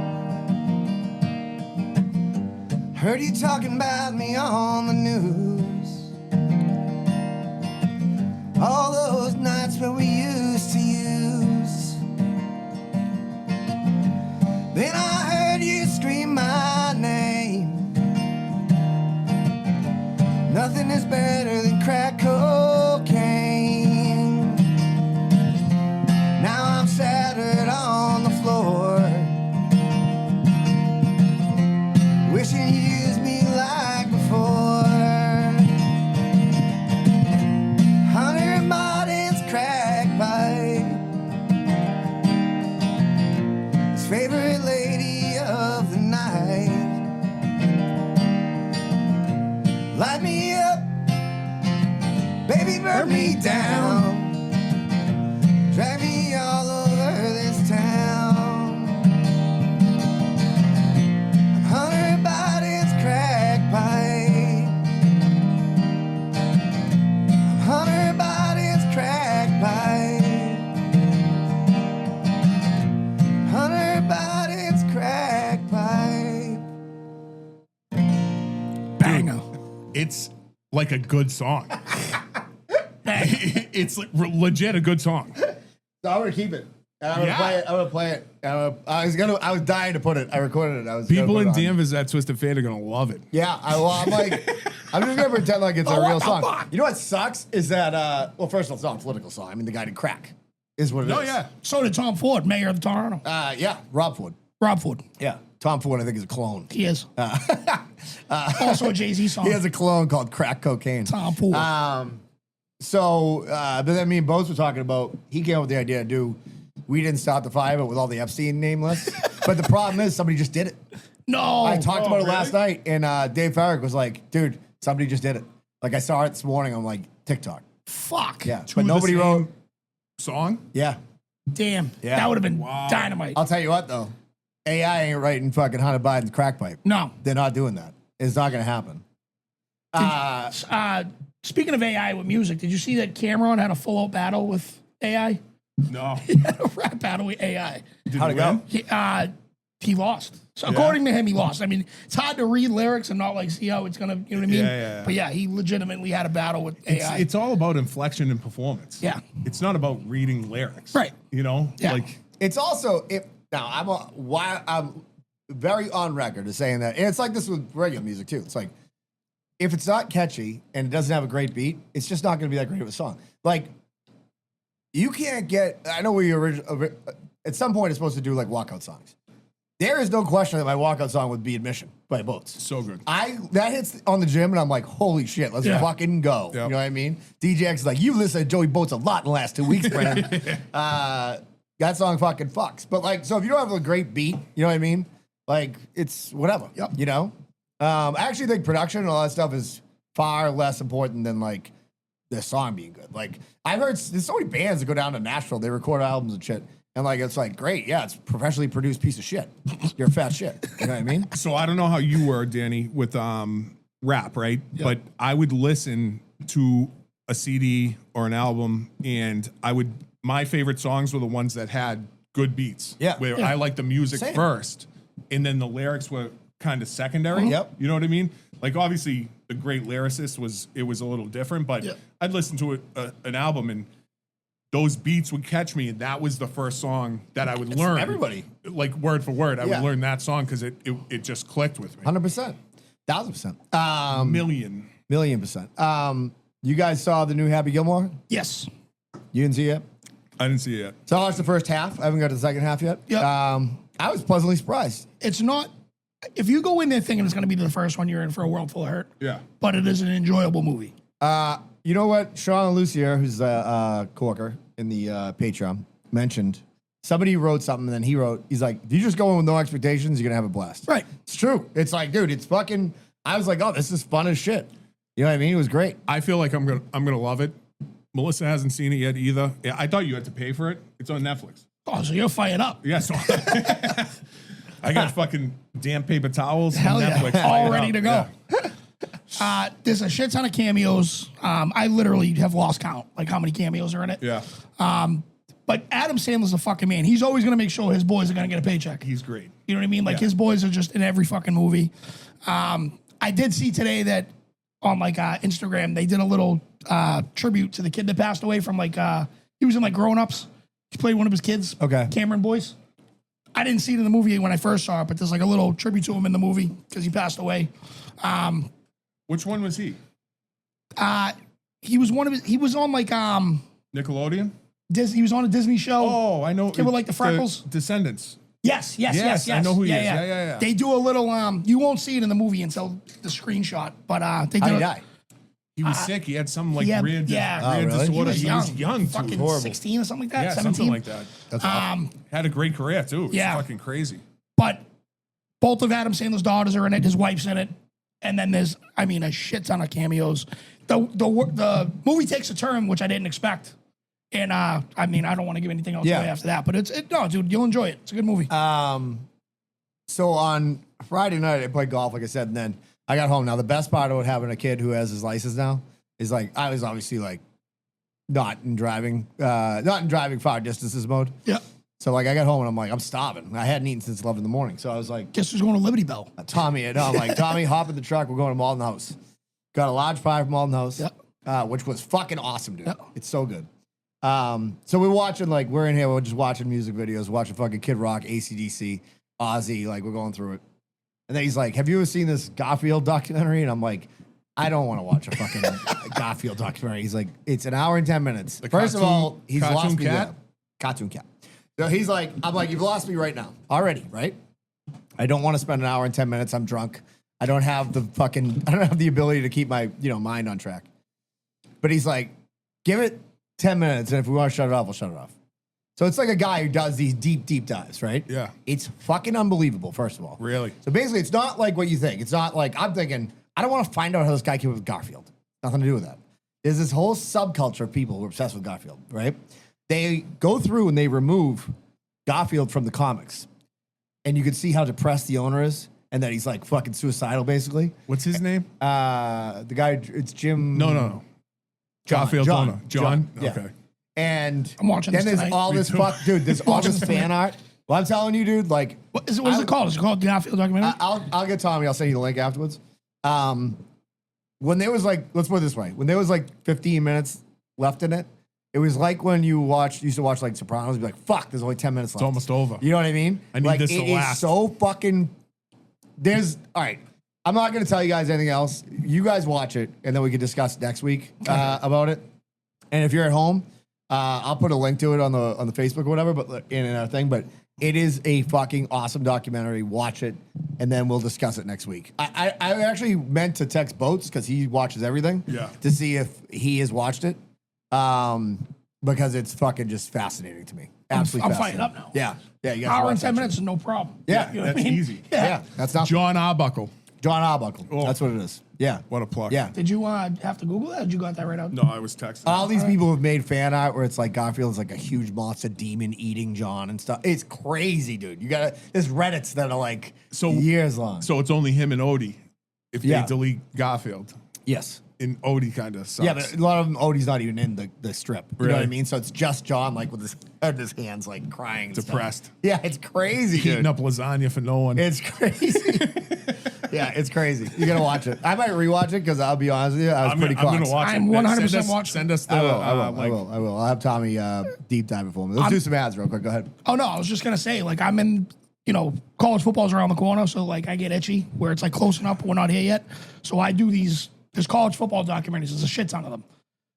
Heard you talking about me on the news. All those nights where we used to use. Then I heard you scream my name. Nothing is better than crack cocaine. Now I'm shattered on the floor, wishing you used me like before. Hunter Biden's crack pipe, his favorite lady of the night. Light me up, baby, burn me down. Drag me all over this town. I'm Hunter Biden's crack pipe. I'm Hunter Biden's crack pipe. Hunter Biden's crack pipe. Banger. It's like a good song. It's like legit a good song. So I'm gonna keep it. And I'm gonna Yeah. play it. I'm gonna play it. I was dying to put it. I recorded it. I was People gonna in put it on. Danvers that Twisted Fate are gonna love it. Yeah, I'm like, I'm just gonna pretend like it's a Oh, what real the song. fuck? You know what sucks is that, well, first of all, it's not a political song. I mean, the guy did crack, is what it is. Oh yeah, So did Tom Ford, mayor of Toronto. Yeah, Rob Ford. Rob Ford. Yeah, Tom Ford, I think, is a clone. He is. Also a Jay-Z song. He has a clone called Crack Cocaine. Tom Ford. But then me and Bose were talking about, he came up with the idea to do We Didn't Start the Fire, but with all the Epstein name lists. But the problem is somebody just did it. no. I talked about it really? last night, and Dave Farrick was like, dude, somebody just did it. Like, I saw it this morning on, like, TikTok. Fuck. Yeah, To but the nobody same wrote. song. Yeah. Damn. Yeah. That would have been Wow. dynamite. I'll tell you what, though. AI ain't writing fucking Hunter Biden's crack pipe. No. They're not doing that. It's not going to happen. Speaking of AI with music, did you see that Cameron had a full-out battle with AI? No, He had a rap battle with AI. did How'd he it win? go? He lost. So according to him, he lost. I mean, it's hard to read lyrics and not like see how it's gonna, you know what I mean? Yeah. But yeah, he legitimately had a battle with AI. It's all about inflection and performance. Yeah. It's not about reading lyrics. Right. You know, Yeah. like It's also, I'm very on record as saying that, and it's like this with regular music too. It's like, if it's not catchy and it doesn't have a great beat, it's just not going to be that great of a song. Like, you can't get, I know we originally, at some point it's supposed to do like walkout songs. There is no question that my walkout song would be Admission by Boats. so good. That hits on the gym and I'm like, holy shit, let's Yeah. fucking go. You Yep. know what I mean? DJ X is like, you listen to Joey Boats a lot in the last 2 weeks, Brandon. That song fucking fucks. But like, so if you don't have a great beat, you know what I mean? Like, it's whatever. Yep. You know? I actually think production and all that stuff is far less important than like the song being good. Like, I've heard there's so many bands that go down to Nashville, they record albums and shit. And like, it's like, great, yeah, it's a professionally produced piece of shit. You're a fat shit. You know what I mean? So I don't know how you were, Danny, with rap, right? But I would listen to a CD or an album, and my favorite songs were the ones that had good beats. Yeah. Where I liked the music Same. first, and then the lyrics were kind of secondary. Yep. You know what I mean? Like, obviously, the great lyricist was a little different, but Yeah. I'd listen to an album and those beats would catch me, and that was the first song that I would learn. everybody. Like, word for word, I Yeah. would learn that song because it just clicked with me. 100%. 1,000%. Million%. You guys saw the new Happy Gilmore? yes. You didn't see it? I didn't see it yet. So I watched the first half. I haven't got to the second half yet. Yep. I was pleasantly surprised. It's not. If you go in there thinking it's going to be the first one, you're in for a world full of hurt. Yeah. But it is an enjoyable movie. You you know what? Sean Lucier, who's a Corker in the Patreon, mentioned somebody wrote something, and then he's like, if you just go in with no expectations, you're going to have a blast. Right. It's true. It's like, dude, it's fucking, I was like, oh, this is fun as shit. You know what I mean? It was great. I feel like I'm gonna love it. Melissa hasn't seen it yet either. Yeah, I thought you had to pay for it. It's on Netflix. Oh, so you're fired up. Yeah, so I got fucking damn paper towels. Hell and yeah. Netflix All fired ready up. to go. Yeah. There's a shit ton of cameos. I literally have lost count, like how many cameos are in it. Yeah, But Adam Sandler's a fucking man. He's always going to make sure his boys are going to get a paycheck. he's great. You know what I mean? Like Yeah. his boys are just in every fucking movie. I did see today that on like Instagram, they did a little tribute to the kid that passed away from like, he was in like Grown Ups. He played one of his kids. Okay. Cameron Boyce. I didn't see it in the movie when I first saw it, but there's like a little tribute to him in the movie because he passed away. Which one was he? He was on like Nickelodeon. He was on a Disney show. Oh, I know. Kid with, like, the freckles? Descendants. Yes. Yes, I know who he is. Yeah. They do a little. You won't see it in the movie until the screenshot, but they How did. did he die? He was sick. He had some like yeah, rare, yeah. Oh, rare really? disorder. He was young, too. fucking horrible. 16 or something like that. Yeah, 17. something like that. That's awful. Had a great career too. It was Yeah. fucking crazy. But both of Adam Sandler's daughters are in it. His wife's in it, and then there's, a shit ton of cameos. The movie takes a turn which I didn't expect, and I don't want to give anything else Yeah. away after that. But no, dude, you'll enjoy it. It's a good movie. So on Friday night, I played golf, like I said, and then I got home. Now, the best part about having a kid who has his license now is like, I was obviously like not in driving far distances mode. Yeah. So like I got home and I'm like, I'm starving. I hadn't eaten since 11 in the morning. So I was like, Guess who's going to Liberty Bell? Tommy, I'm like, Tommy, hop in the truck. We're going to Malden House. Got a large pie from Malden House, which was fucking awesome, dude. Yep. It's so good. So we're watching, like, we're in here, we're just watching music videos, watching fucking Kid Rock, AC/DC, Ozzy, like, we're going through it. And then he's like, have you ever seen this Garfield documentary? And I'm like, I don't want to watch a fucking Garfield documentary. He's like, it's an hour and 10 minutes. First of all, he's cartoon lost me cat? there. Cartoon cat. So he's like, I'm like, you've lost me right now. Already, right? I don't want to spend an hour and 10 minutes. I'm drunk. I don't have the ability to keep my, mind on track. But he's like, give it 10 minutes. And if we want to shut it off, we'll shut it off. So it's like a guy who does these deep, deep dives, right? Yeah. It's fucking unbelievable, first of all. Really? So basically, it's not like what you think. It's not like, I'm thinking, I don't want to find out how this guy came up with Garfield. Nothing to do with that. There's this whole subculture of people who are obsessed with Garfield, right? They go through and they remove Garfield from the comics. And you can see how depressed the owner is and that he's like fucking suicidal, basically. What's his name? The guy, it's Jim. No. John. Garfield John. owner. John? Yeah. Okay. And I'm watching then this there's tonight. all this dude, there's all Watching this this fan tonight. art. Well, I'm telling you, dude, like, What is it called? Is it called Garfield documentary? I'll get Tommy. I'll send you the link afterwards. When there was like, let's put it this way, when there was like 15 minutes left in it, it was like when you used to watch like Sopranos, you'd be like, fuck, there's only 10 minutes left. It's almost over. You know what I mean? I need like, this to it is last. so fucking. All right. I'm not going to tell you guys anything else. You guys watch it, and then we can discuss next week about it. And if you're at home, I'll put a link to it on the Facebook or whatever, but in our thing. But it is a fucking awesome documentary. Watch it, and then we'll discuss it next week. I actually meant to text Boats because he watches everything. Yeah. To see if he has watched it, because it's fucking just fascinating to me. Absolutely, I'm fired fascinating. up now. Yeah, you guys Hour watch and that 10 shit. minutes is no problem. Yeah, You know what that's I mean? easy. Yeah, that's not John Arbuckle. John Arbuckle. Oh. That's what it is. Yeah. What a plug. Yeah. Did you have to Google that? Or did you got that right out? No, I was texting. All these people have made fan art where it's like Garfield is like a huge monster demon eating John and stuff. It's crazy, dude. There's Reddits that are like years long. So it's only him and Odie if Yeah. they delete Garfield. Yes. And Odie kind of sucks. Yeah, but a lot of them, Odie's not even in the strip. You know what I Really? mean? So it's just John, like with his hands, like crying. and stuff. Depressed. Yeah, it's crazy, Heating dude. up lasagna for no one. It's crazy. Yeah, it's crazy. You gotta watch it. I might rewatch it because I'll be honest with you, I was I'm pretty gonna close. watch I'm it. 100% watching. Send us the. I like, will. I'll have Tommy deep dive it for me. Let's do some ads real quick. Go ahead. Oh, no. I was just going to say, like, I'm in, college football's around the corner. So, like, I get itchy where it's, like, close enough, but we're not here yet. So I do there's college football documentaries. There's a shit ton of them.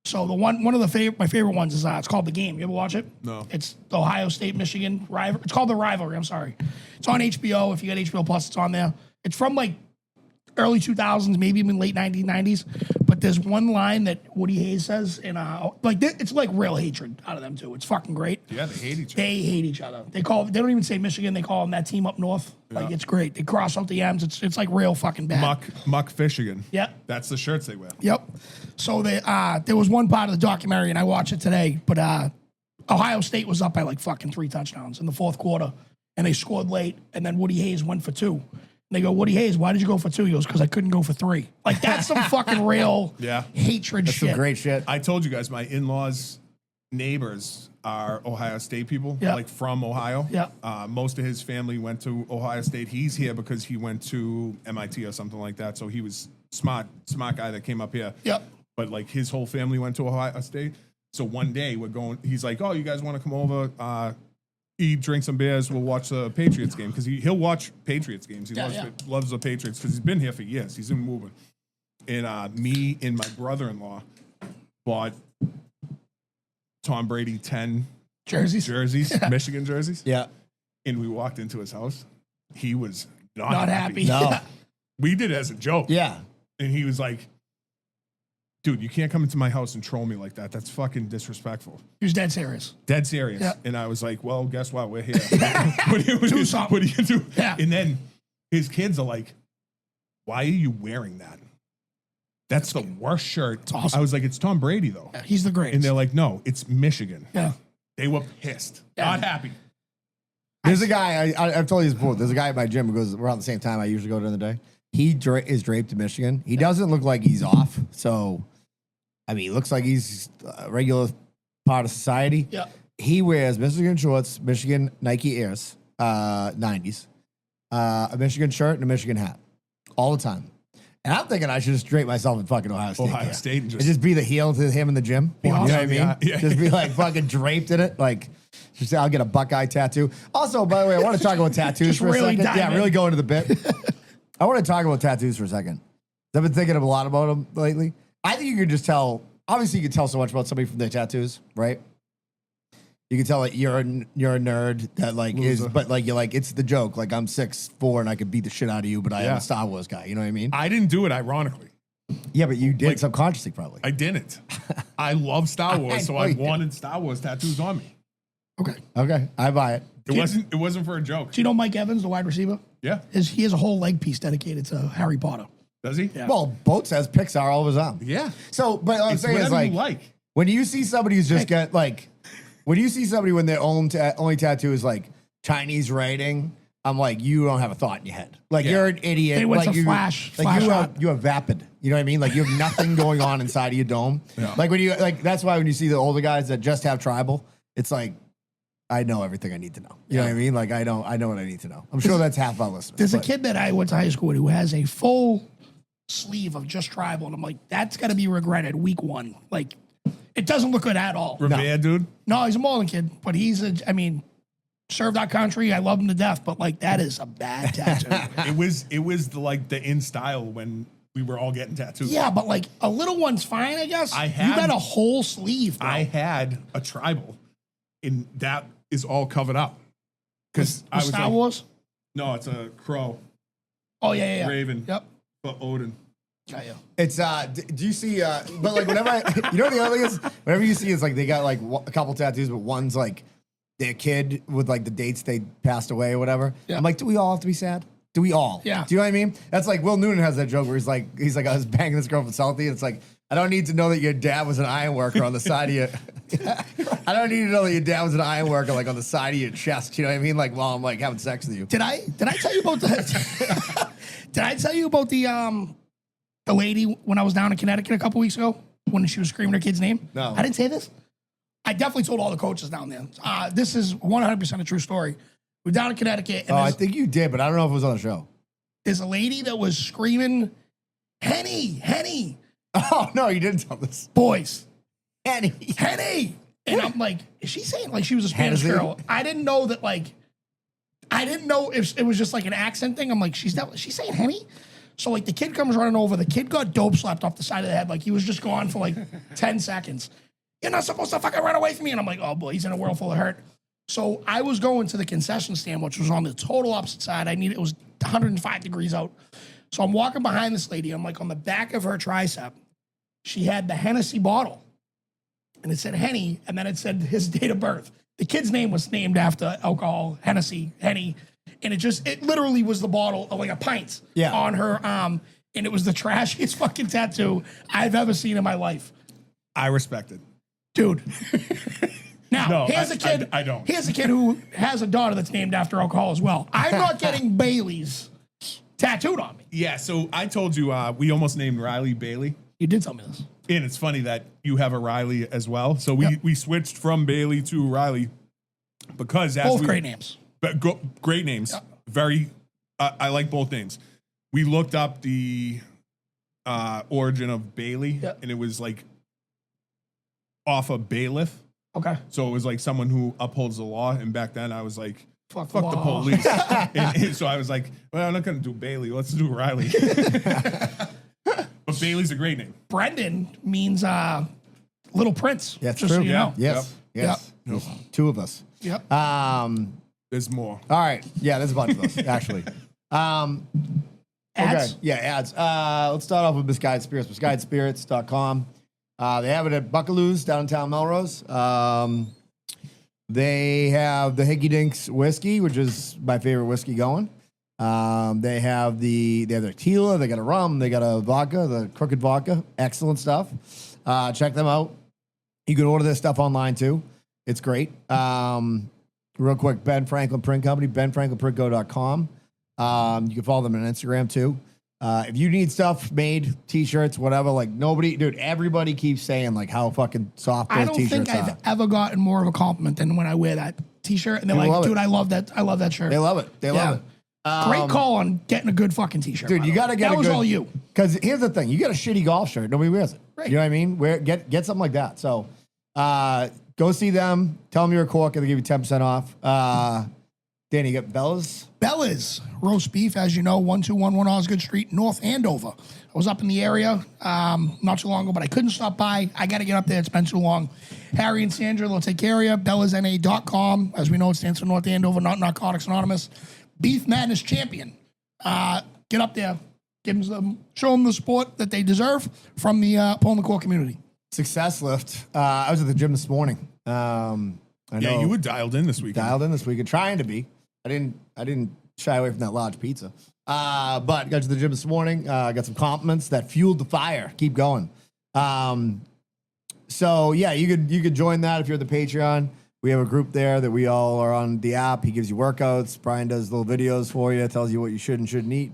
So one of my favorite ones is it's called The Game. You ever watch it? No. It's the Ohio State Michigan rivalry. It's called The Rivalry. I'm sorry. It's on HBO. If you got HBO Plus, it's on there. It's from like early 2000s, maybe even late 1990s. But there's one line that Woody Hayes says, and it's like real hatred out of them two. It's fucking great. Yeah, they hate each other. They hate each other. They don't even say Michigan. They call them that team up north. Like it's great. They cross out the M's. It's like real fucking bad. Muck Fishigan. Yep. That's the shirts they wear. Yep. So there was one part of the documentary, and I watched it today, but Ohio State was up by like fucking 3 touchdowns in the fourth quarter, and they scored late, and then Woody Hayes went for 2. And they go, Woody Hayes, why did you go for 2? He goes, because I couldn't go for 3. Like, that's some fucking real hatred That's shit. some great shit. I told you guys my in-laws' neighbors are Ohio State people, Yeah. like from Ohio. Yeah. Most of his family went to Ohio State. He's here because he went to MIT or something like that. So he was smart guy that came up here. Yep. But like his whole family went to Ohio State. So one day we're going. He's like, "Oh, you guys want to come over? Eat, drink some beers. We'll watch the Patriots game because he'll watch Patriots games. He loves the Patriots because he's been here for years. He's been moving." And me and my brother-in-law bought Tom Brady 10 Jerseys. Michigan jerseys. Yeah. And we walked into his house. He was not Not happy. No. We did it as a joke. Yeah. And he was like, dude, you can't come into my house and troll me like that. That's fucking disrespectful. He was dead serious. Dead serious. Yeah. And I was like, well, guess what? We're here. What are you do? Yeah. And then his kids are like, why are you wearing that? That's the worst shirt. It's awesome. I was like, it's Tom Brady, though. Yeah, he's the greatest. And they're like, no, it's Michigan. yeah. They were pissed. Yeah. Not happy. There's a guy, I've told you this before. There's a guy at my gym who goes around the same time I usually go during the day. He is draped in Michigan. He doesn't look like he's off. So, I mean, he looks like he's a regular part of society. Yeah. He wears Michigan shorts, Michigan Nike Airs, 90s, a Michigan shirt, and a Michigan hat all the time. And I'm thinking I should just drape myself in fucking Ohio State. Ohio gear. State and And just be the heel to him in the gym. You know what I mean? Yeah. Just be like fucking draped in it. Like, just I'll get a Buckeye tattoo. Also, by the way, I want to talk about tattoos Just for a really second. dive Yeah, in. really go into the bit. I want to talk about tattoos for a second. I've been thinking a lot about them lately. I think you can just tell. Obviously, you can tell so much about somebody from their tattoos, right? You can tell like you're a nerd that like Loser. but like you're like it's the joke. Like I'm 6'4" and I could beat the shit out of you, but I am Yeah. a Star Wars guy. You know what I mean? I didn't do it ironically. Yeah, but you did Like- subconsciously probably. I didn't. I love Star Wars, so know I you did. wanted Star Wars tattoos on me. Okay. Okay, I buy it. It wasn't for a joke. Do you know Mike Evans, the wide receiver? Yeah. He has a whole leg piece dedicated to Harry Potter. Does he? Yeah. Well, Boat says Pixar all of his arm. Yeah. So, but what I'm It's saying is whatever like, you like. when you see somebody who's just got like, when you see somebody when their only tattoo is like Chinese writing, I'm like, you don't have a thought in your head. Like Yeah. you're an idiot. They went like to you, Flash Like Art. you have vapid. You know what I mean? Like you have nothing going on inside of your dome. Yeah. Like when you like that's why when you see the older guys that just have tribal, it's like I know everything I need to know. You know what I mean? Like I know what I need to know. I'm sure that's half our listeners. There's a but- kid that I went to high school with who has a full sleeve of just tribal, and I'm like, that's got to be regretted week 1. Like, it doesn't look good at all. Revere, dude. No, he's a Marlin kid, but served our country. I love him to death, but like, that is a bad tattoo. It was the in style when we were all getting tattoos. Yeah, but like, a little one's fine, I guess. I You had- got a whole sleeve, bro. I had a tribal, and that is all covered up. Because I was Star like, Wars? no, it's a crow, Oh, yeah. raven, Yep. for Odin. Got you. It's do you see but like whenever you know what the other thing is whenever you see it's like they got like a couple tattoos but one's like their kid with like the dates they passed away or whatever. Yeah. I'm like, do we all have to be sad? Do we all? Yeah. Do you know what I mean? That's like Will Noonan has that joke where he's like I was banging this girl from Southie. It's like I don't need to know that your dad was an iron worker on the side of your I don't need to know that your dad was an iron worker like on the side of your chest. You know what I mean? Like while I'm like having sex with you. Did I tell you about the Did I tell you about the lady when I was down in Connecticut a couple weeks ago when she was screaming her kid's name? No. I didn't say this. I definitely told all the coaches down there. This is 100% a true story. We're down in Connecticut, and Oh, I think you did, but I don't know if it was on the show. there's a lady that was screaming, Henny, Oh no, you didn't tell this. boys, Henny. Henny. And I'm like, is she saying like she was a Spanish Hennessy? girl? I didn't know that I didn't know if it was just like an accent thing. I'm like, she's saying Henny? So like the kid comes running over. The kid got dope slapped off the side of the head. Like he was just gone for like 10 seconds. You're not supposed to fucking run away from me. And I'm like, oh boy, he's in a world full of hurt. So I was going to the concession stand, which was on the total opposite side. It was 105 degrees out. So I'm walking behind this lady. I'm like on the back of her tricep. she had the Hennessy bottle, and it said Henny, and then it said his date of birth. The kid's name was named after alcohol, Hennessy, Henny, and it literally was the bottle of like a pint on her arm, and it was the trashiest fucking tattoo I've ever seen in my life. I respect it. Dude. Now, No, here's a kid. I don't. Here's a kid who has a daughter that's named after alcohol as well. I'm not getting Bailey's tattooed on me. Yeah, so I told you we almost named Riley Bailey. You did tell me this. And it's funny that you have a Riley as well. So we switched from Bailey to Riley because Both great names. Great names. Very, I like both names. We looked up the origin of Bailey, and it was like off of bailiff. Okay. So it was like someone who upholds the law. And back then I was like, fuck the law. police. and so I was like, well, I'm not going to do Bailey. Let's do Riley. But Bailey's a great name. Brendan means Little Prince. Yeah, it's just true. So you know. Yes. Yes. There's two of us. Yep. There's more. All right. Yeah, there's a bunch of us, actually. Ads? Okay. Yeah, ads. Let's start off with Misguided Spirits. MisguidedSpirits.com. They have it at Buckaloo's downtown Melrose. They have the Hickey Dinks whiskey, which is my favorite whiskey going. They have their tequila. They got a rum. They got a vodka, the Crooked Vodka. Excellent stuff. Check them out. You can order their stuff online too. It's great. Real quick, Ben Franklin Print Company, benfranklinprintco.com. You can follow them on Instagram too. If you need stuff made, t-shirts, whatever, like everybody keeps saying like how fucking soft those I don't t-shirts think I've ever gotten more of a compliment than when I wear that t-shirt. And they're People like, love dude, it. I love that shirt. They love it. They love it. Great call on getting a good fucking t-shirt. Dude, you got to get that a was good, all you. Because here's the thing. You got a shitty golf shirt. Nobody wears it. Right. You know what I mean? Get something like that. So go see them. Tell them you're a cork and they'll give you 10% off. Danny, you got Bella's? Bella's roast beef, as you know, 1211 Osgood Street, North Andover. I was up in the area not too long ago, but I couldn't stop by. I got to get up there. It's been too long. Harry and Sandra, they'll take care of you. BellasNA.com. As we know, it stands for North Andover, not Narcotics Anonymous. Beef Madness Champion. Get up there. Show them the support that they deserve from the Paul McCall community. Success Lift. I was at the gym this morning. I know You were dialed in this weekend. dialed in this weekend, trying to be. I didn't shy away from that large pizza. But got to the gym this morning. Got some compliments that fueled the fire. Keep going. So yeah, you could join that if you're the Patreon. We have a group there that we all are on the app. He gives you workouts. Brian does little videos for you, tells you what you should and shouldn't eat,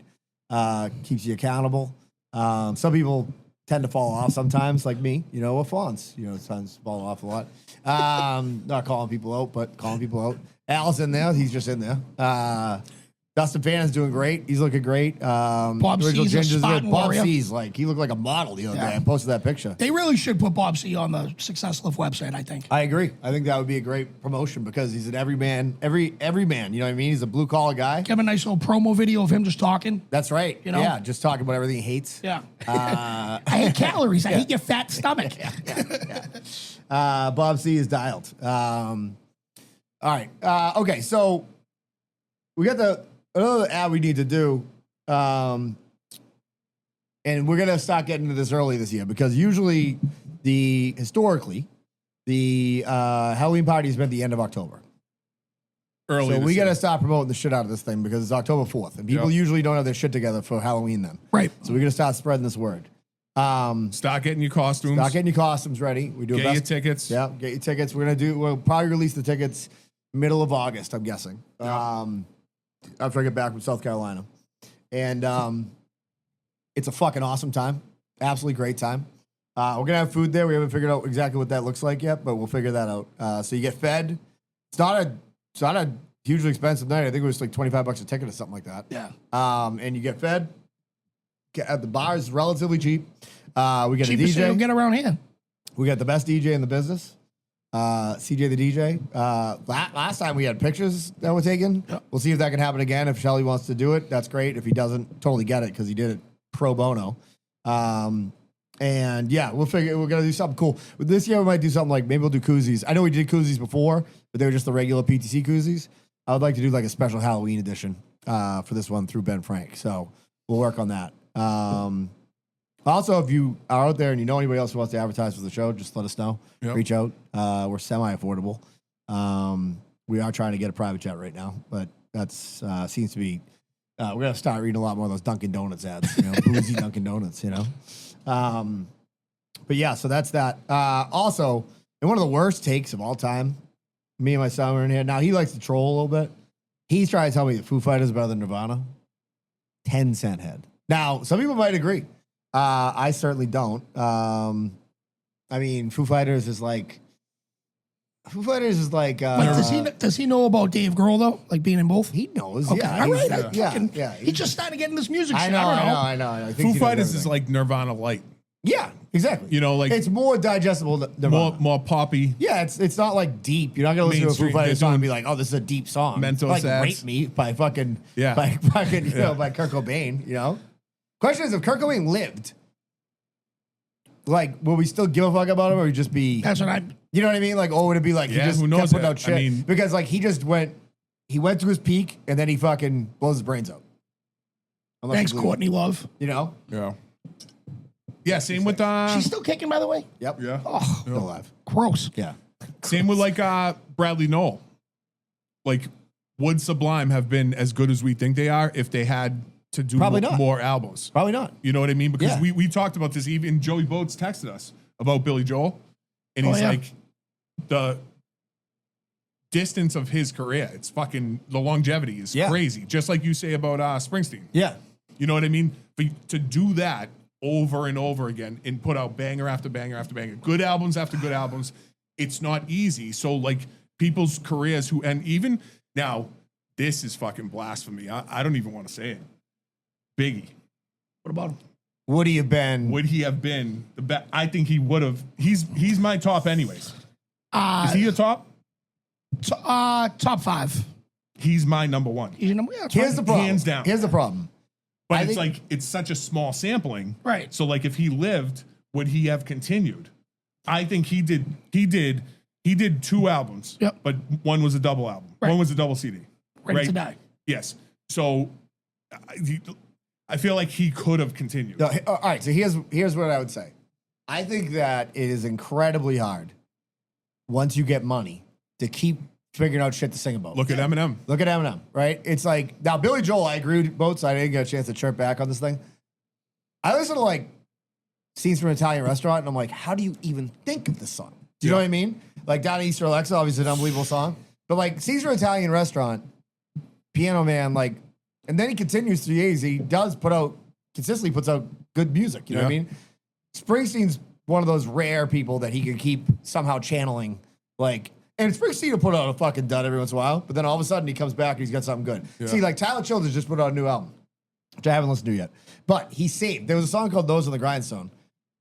keeps you accountable. Some people tend to fall off sometimes, like me, with Fawns. Sometimes fall off a lot. Not calling people out, but calling people out. Al's in there. He's just in there. Dustin Fannon's doing great. He's looking great. Bob Original C's a Ginger's spot good. Bob warrior. C's, he looked like a model the other day. I posted that picture. They really should put Bob C on the Success Lift website, I think. I agree. I think that would be a great promotion because he's an everyman, every man. You know what I mean? He's a blue collar guy. Give him a nice little promo video of him just talking. That's right. You know? Yeah, just talking about everything he hates. Yeah. I hate calories. I hate your fat stomach. Bob C is dialed. All right. Okay, so we got another ad we need to do. And we're going to start getting into this early this year because usually historically, the Halloween party has been at the end of October. Early So this we got year. to start promoting the shit out of this thing because it's October 4th. And people usually don't have their shit together for Halloween then. Right. So we're going to start spreading this word. Start getting your costumes. Start getting your costumes ready. We do Get a your best. tickets. Yeah, get your tickets. We'll probably release the tickets middle of August, I'm guessing. After I get back from South Carolina. And it's a fucking awesome time. Absolutely great time. We're going to have food there. We haven't figured out exactly what that looks like yet, but we'll figure that out. So you get fed. It's not a hugely expensive night. I think it was like $25 a ticket or something like that. Yeah. And you get fed. At the bar is relatively cheap. We get Cheapest a you'll DJ. get around here. We got the best DJ in the business, CJ the DJ. Last time we had pictures that were taken. Yep. We'll see if that can happen again. If Shelly wants to do it, that's great. If he doesn't, totally get it because he did it pro bono. And yeah, we're gonna do something cool. But this year we might do something like maybe we'll do koozies. I know we did koozies before, but they were just the regular PTC koozies. I would like to do like a special Halloween edition for this one through Ben Frank. So we'll work on that. Also, if you are out there and you know anybody else who wants to advertise for the show, just let us know. Yep. Reach out. We're semi-affordable. We are trying to get a private jet right now, but that's seems to be. We're gonna start reading a lot more of those Dunkin' Donuts ads. Boozy Dunkin' Donuts. But yeah, so that's that. Also, and one of the worst takes of all time. Me and my son were in here. Now he likes to troll a little bit. He's trying to tell me that Foo Fighters is better than Nirvana. 10-cent head. Now, some people might agree. I certainly don't. I mean, Foo Fighters is like. Does he know about Dave Grohl though? Like being in both? He knows. Okay, Yeah, all he's- right. yeah. He just started getting this music. I shit. know. I don't know. I think Foo he knows Fighters is everything. like Nirvana light. Yeah, exactly. Like it's more digestible than Nirvana. more poppy. Yeah, it's not like deep. You're not gonna listen to a Foo Mainstream. Fighters They're song and doing be like, "Oh, this is a deep song." mental It's like sads. "Rape Me" by fucking Yeah. by fucking by Kurt Cobain. Question is, if Kurt Cobain lived, like, will we still give a fuck about him, or would it just be? That's what I. You know what I mean? Like, would it be like he Yeah, just who knows kept putting that? out shit? I mean- because like he went to his peak and then he fucking blows his brains out. Unless Thanks, you believe it. Courtney Love. Yeah. Yeah. Same with She's still kicking, by the way. Yep. yeah. Oh, Still alive. gross. Yeah. Same with like Bradley Noel. Like, would Sublime have been as good as we think they are if they had to do Probably not. more albums? Probably not. You know what I mean? Because Yeah. we talked about this. Even Joey Boats texted us about Billy Joel, and Oh, he's yeah. like, the distance of his career, it's fucking the longevity is Yeah. crazy. Just like you say about Springsteen. Yeah. You know what I mean? To do that over and over again and put out banger after banger after banger, good albums after good albums, it's not easy. So like people's careers and even now, this is fucking blasphemy. I don't even want to say it. Biggie. What about him? Would he have been? Would he have been the best? I think he would have. He's my top anyways. Is he a top? Top 5. He's my number one. He's your number. Yeah, Here's the problem. Hands down. Here's the problem. But I it's think- like it's such a small sampling. Right. So like if he lived, would he have continued? I think he did 2 albums. Yep. But one was a double album. Right. One was a double CD. Ready to die. Yes. So I feel like he could have continued. No, all right, so here's what I would say. I think that it is incredibly hard once you get money to keep figuring out shit to sing about. Look at Eminem. Look at Eminem, right? It's like now Billy Joel. I agree with both. So I didn't get a chance to chirp back on this thing. I listen to like Scenes from an Italian Restaurant, and I'm like, how do you even think of this song? Do you know what I mean? Like Down Easter Alexa, obviously an unbelievable song, but like Scenes from an Italian Restaurant, Piano Man, like, and then he continues through the years. He does consistently puts out good music. You know what I Yeah. mean? Springsteen's one of those rare people that he can keep somehow channeling, like. And Springsteen will put out a fucking dud every once in a while, but then all of a sudden he comes back and he's got something good. Yeah. See, like Tyler Childers just put out a new album, which I haven't listened to yet. But he saved. There was a song called "Those on the Grindstone"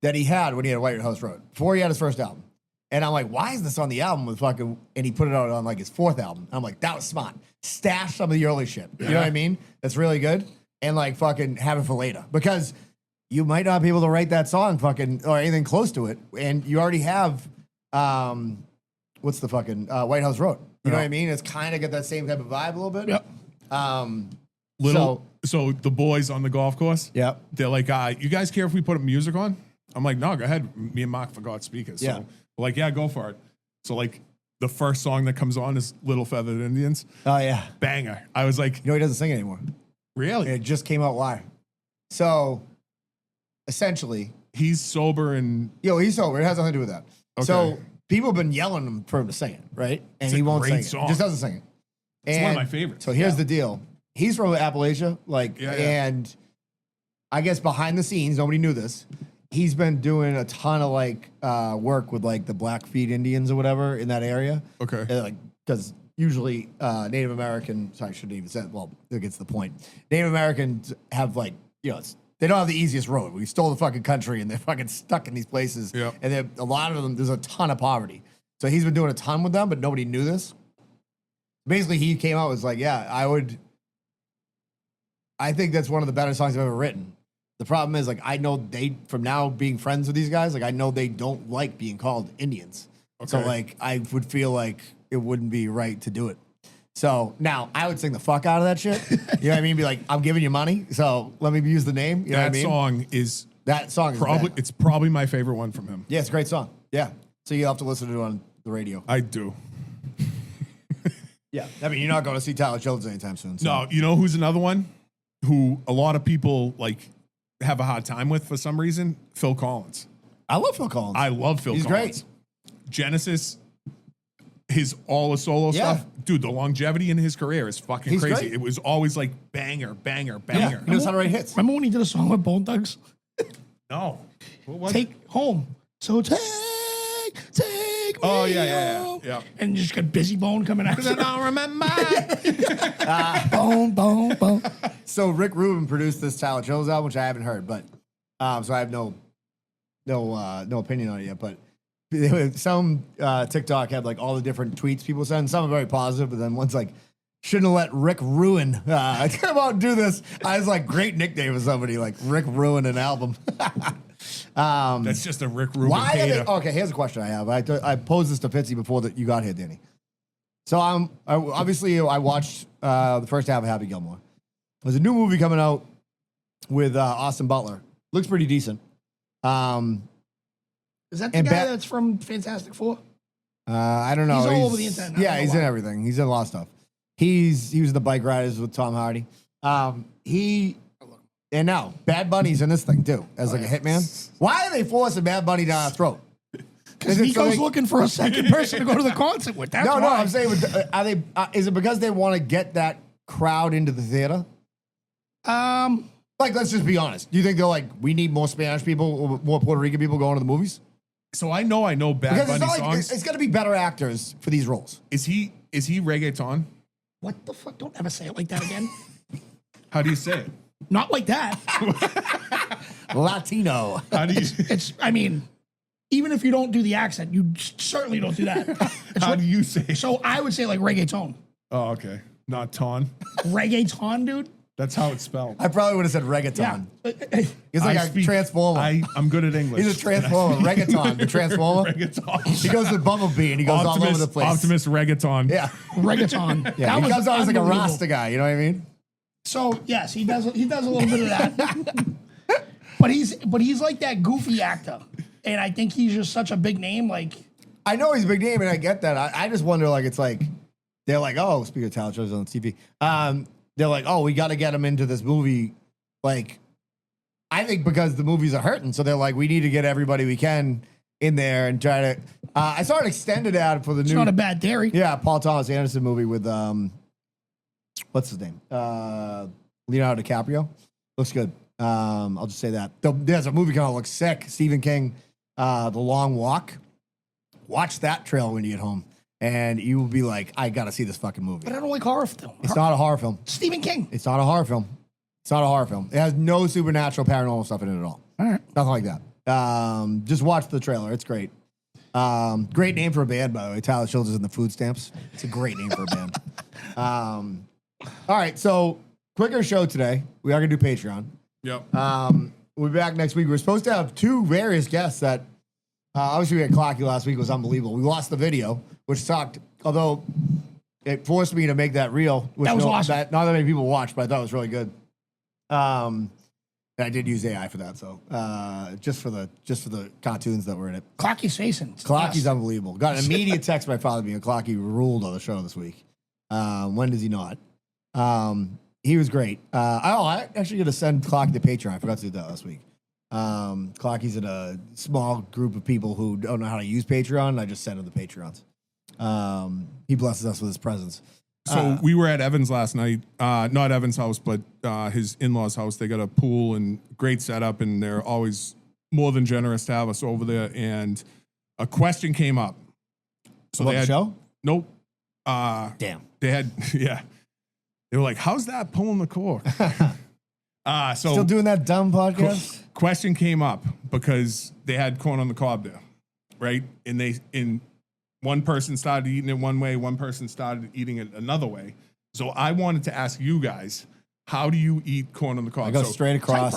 that he had when he had White House Road before he had his first album. And I'm like, why is this on the album with fucking? And he put it out on like his 4th album. I'm like, that was smart. Stash some of the early shit. You know what I mean? That's really good. And like fucking have it for later because you might not be able to write that song fucking or anything close to it, and you already have. What's the fucking White House Road? You know what I mean? It's kind of got that same type of vibe a little bit. Yep. So the boys on the golf course, Yep. they're like, you guys care if we put music on? I'm like, no, go ahead. Me and Mark forgot speakers. Yeah. So we're like, yeah, go for it. So like the first song that comes on is Little Feathered Indians. Oh yeah. Banger. I was like, You know he doesn't sing anymore. really? It just came out live. So essentially, He's sober and he's sober. It has nothing to do with that. Okay. So people have been yelling him for him to sing it, right? And It's he a won't great sing it. song. He just doesn't sing it. it's one of my favorites. So here's the deal. He's from Appalachia, like, Yeah, yeah. and I guess behind the scenes, nobody knew this. He's been doing a ton of like work with like the Blackfeet Indians or whatever in that area. Okay. Like, because usually Native American, sorry, I shouldn't even say it. Well, it gets to the point. Native Americans have like, they don't have the easiest road. We stole the fucking country and they're fucking stuck in these places. Yep. And a lot of them, there's a ton of poverty. So he's been doing a ton with them, but nobody knew this. Basically, he came out and was like, yeah, I think that's one of the better songs I've ever written. The problem is, like, I know from now being friends with these guys, like, I know they don't like being called Indians. So, Okay. like, I would feel like it wouldn't be right to do it. So now I would sing the fuck out of that shit. You know what I mean? Be like, I'm giving you money, so let me use the name. You know what I that mean? song is That song is Probably, bad. it's probably my favorite one from him. Yeah, it's a great song. Yeah. So you have to listen to it on the radio. I do. Yeah. I mean, you're not going to see Tyler Childers anytime soon. So. No, you know who's another one who a lot of people like have a hard time with for some reason? Phil Collins. I love Phil Collins. I love Phil He's Collins. great. Genesis, all the solo Yeah. stuff. Dude, the longevity in his career is fucking He's crazy. great. It was always like banger, banger, Yeah. banger. He knows how to write hits. Remember when he did a song with Bone Thugs? No. What was it? Take home. So take Oh, me yeah. home. Yeah. And you just got Busy Bone coming out. I don't remember. Bone. So Rick Rubin produced this Tyler Childers album, which I haven't heard, but so I have no opinion on it yet. But some TikTok had like all the different tweets people send. Some are very positive, but then one's like, shouldn't have let Rick Ruin come out and do this. I was like, great nickname for somebody, like Rick Ruin an album. That's just a Rick Rubin Why are hater. they? Okay, here's a question I have. I posed this to Fitzy before that you got here, Danny. So obviously I watched the first half of Happy Gilmore. There's a new movie coming out with Austin Butler. Looks pretty decent. Is that the And guy Bat- that's from Fantastic Four? I don't know. He's all over the internet. I don't Yeah, know he's in why. everything. He's in a lot of stuff. He was in the Bike Riders with Tom Hardy. And now Bad Bunny's in this thing too as like a hitman. Why are they forcing Bad Bunny down our throat? Because Is it so Nico's they- looking for a second person to go to the concert with. That's No, why. I'm saying, are they? Is it because they want to get that crowd into the theater? Like, let's just be honest. Do you think they're like, we need more Spanish people, or more Puerto Rican people going to the movies? So I know Bad Because it's Bunny not like songs. it's got to be better actors for these roles. Is he reggaeton? What the fuck? Don't ever say it like that again. How do you say it? Not like that. Latino. How do you I mean, even if you don't do the accent, you certainly don't do that. how do you say it? So I would say like reggaeton. Oh, okay. Not ton. Reggaeton, dude? That's how it's spelled. I probably would have said reggaeton. Yeah. He's like I a speak- transformer. I'm good at English. He's a transformer. Reggaeton. The transformer. Reggaeton. He goes to Bumblebee and he goes all over the place. Optimus reggaeton. Yeah. Reggaeton. Yeah. That He was comes out as like a unbelievable. Rasta guy. You know what I mean? So yes, he does a little bit of that. but he's like that goofy actor. And I think he's just such a big name. Like, I know he's a big name, and I get that. I just wonder, like, it's like they're like, oh, speaking of talent shows on TV, they're like, oh, we got to get him into this movie. Like, I think because the movies are hurting, so they're like, we need to get everybody we can in there and try to. I saw an extended ad for the it's new, not a bad theory. Paul Thomas Anderson movie with what's his name, Leonardo DiCaprio. Looks good. I'll just say that. There's a movie coming out looks sick. Stephen King, The Long Walk. Watch that trailer when you get home, and you will be like, I got to see this fucking movie. But I don't like horror film. It's not a horror film. Stephen King. It's not a horror film. It's not a horror film. It has no supernatural, paranormal stuff in it at all. All right. Nothing like that. Just watch the trailer. It's great. Great name for a band, by the way. Tyler Childers and the Food Stamps. It's a great name for a band. All right, so quicker show today. We are going to do Patreon. Yep. We'll be back next week. We're supposed to have two various guests that obviously we had Clocky last week. It was unbelievable. We lost the video, which sucked, although it forced me to make that reel. Which That was awesome. not that many people watched, but I thought it was really good. And I did use AI for that, so just for the cartoons that were in it. Clocky's facing. Clocky's unbelievable. Got an immediate text by my father being Clocky ruled on the show this week. When does he not? He was great. I actually going to send Clocky to Patreon. I forgot to do that last week. Clocky's in a small group of people who don't know how to use Patreon. I just sent him the Patreons. He blesses us with his presence. So we were at Evan's last night. Not Evan's house, but his in-laws' house. They got a pool and great setup, and they're always more than generous to have us over there. And a question came up. So About they the had, show? Nope. Damn. They had, yeah. They were like, how's that pulling the cork? So Still doing that dumb podcast? question came up because they had corn on the cob there, right? And one person started eating it one way, one person started eating it another way. So I wanted to ask you guys, how do you eat corn on the cob? I go So- straight across.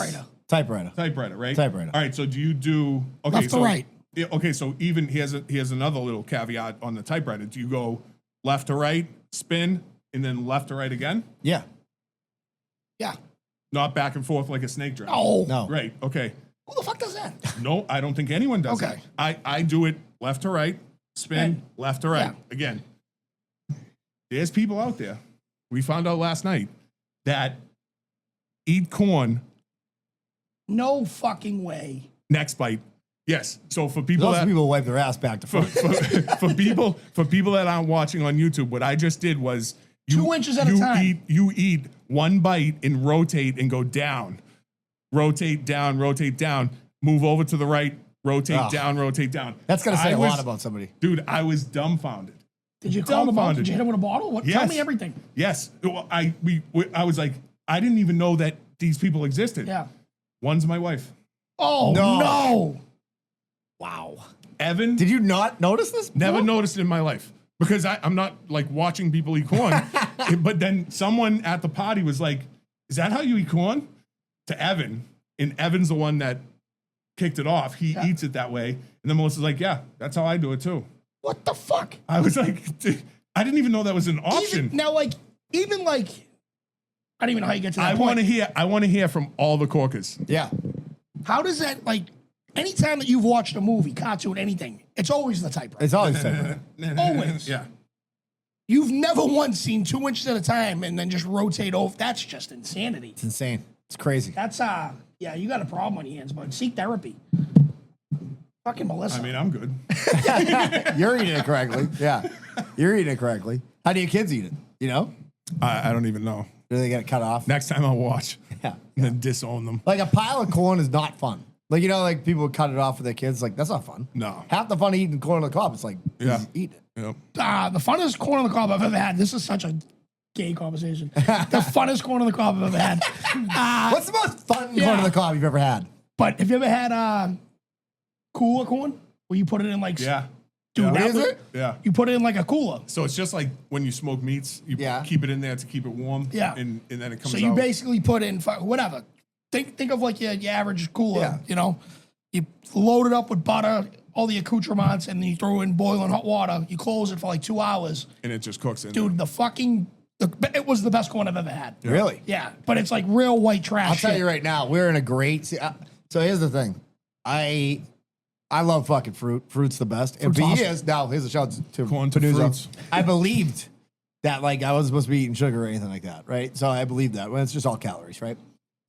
Typewriter. Typewriter, right? Typewriter. All right. So do you do okay? Left to so right. yeah, okay. So even he has another little caveat on the typewriter. Do you go left to right, spin, and then left to right again? Yeah. Yeah. Not back and forth like a snake draft. Oh. No. Right. Okay. Who the fuck does that? No, I don't think anyone does Okay. that. I do it left to right, spin, And- left to right. yeah. Again, there's people out there, we found out last night, that eat corn No fucking way. next bite. Yes. So for There's people also that people who wipe their ass back to for, front. for people that aren't watching on YouTube, what I just did was 2 inches at a time. You eat one bite and rotate and go down. Rotate down, move over to the right, rotate Oh. down, rotate down. That's gonna say I a was- lot about somebody. Dude, I was dumbfounded. Did you call them out? Dumbfounded. Did you hit him with a bottle? What? Tell Yes. me everything. Yes. Well, I was like, I didn't even know that these people existed. Yeah. One's my wife. Oh, No. no. Wow. Evan, Did you not notice this? never noticed it in my life because I'm not like watching people eat corn. But then someone at the party was like, "Is that how you eat corn?" To Evan, and Evan's the one that kicked it off. He eats it that way, and then Melissa's like, "Yeah, that's how I do it too." What the fuck? I was like, "Dude, I didn't even know that was an option. Even, now, even I don't even know how you get to that I point. want to hear from all the corkers. Yeah. How does that, anytime that you've watched a movie, cartoon, anything, it's always the typewriter. It's always said. Always. Yeah. You've never once seen 2 inches at a time and then just rotate over. That's just insanity. It's insane. It's crazy. That's, yeah, you got a problem on your hands, but seek therapy. Fucking Melissa. I mean, I'm good. You're eating it correctly. Yeah. You're eating it correctly. How do your kids eat it? You know? I don't even know. Do they get it cut off? Next time I'll watch Yeah. and then disown them. Like a pile of corn is not fun. Like, people would cut it off for their kids. Like, that's not fun. No. Half the fun of eating corn on the cob is Yeah. just eat it. Yep. the funnest corn on the cob I've ever had. This is such a gay conversation. The funnest corn on the cob I've ever had. What's the most fun yeah. corn on the cob you've ever had? But have you ever had cooler corn where you put it in Yeah. dude, Yeah. that Is was- it? Yeah. You put it in a cooler. So it's just like when you smoke meats, you Yeah. keep it in there to keep it warm. Yeah. And then it comes So out. you basically put in whatever. Think of your average cooler. Yeah. You load it up with butter, all the accoutrements, and then you throw in boiling hot water. You close it for 2 hours. and it just cooks in Dude, it was the best corn I've ever had. Really? Yeah, but it's real white trash. I'll tell shit. you right now, we're in a great. So here's the thing, I love fucking fruit. Fruit's the best. And Fruit's for awesome. years now, here's a shout to Corn to Panuzzo. fruits. I believed that I wasn't supposed to be eating sugar or anything like that, right? So I believed that when it's just all calories, right?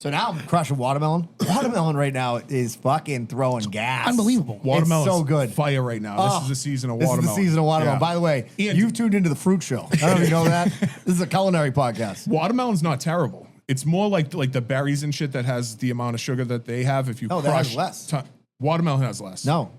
So now I'm crushing watermelon. Watermelon right now is fucking throwing gas. Unbelievable. Watermelon's It's so good. fire right now. Oh, This is the season of This watermelon. is the season of watermelon. Yeah. By the way, And- you've tuned into the Fruit Show. I don't know if you know that. This is a culinary podcast. Watermelon's not terrible. It's more like the berries and shit that has the amount of sugar that they have. If you No, that crush has less. watermelon has less. No,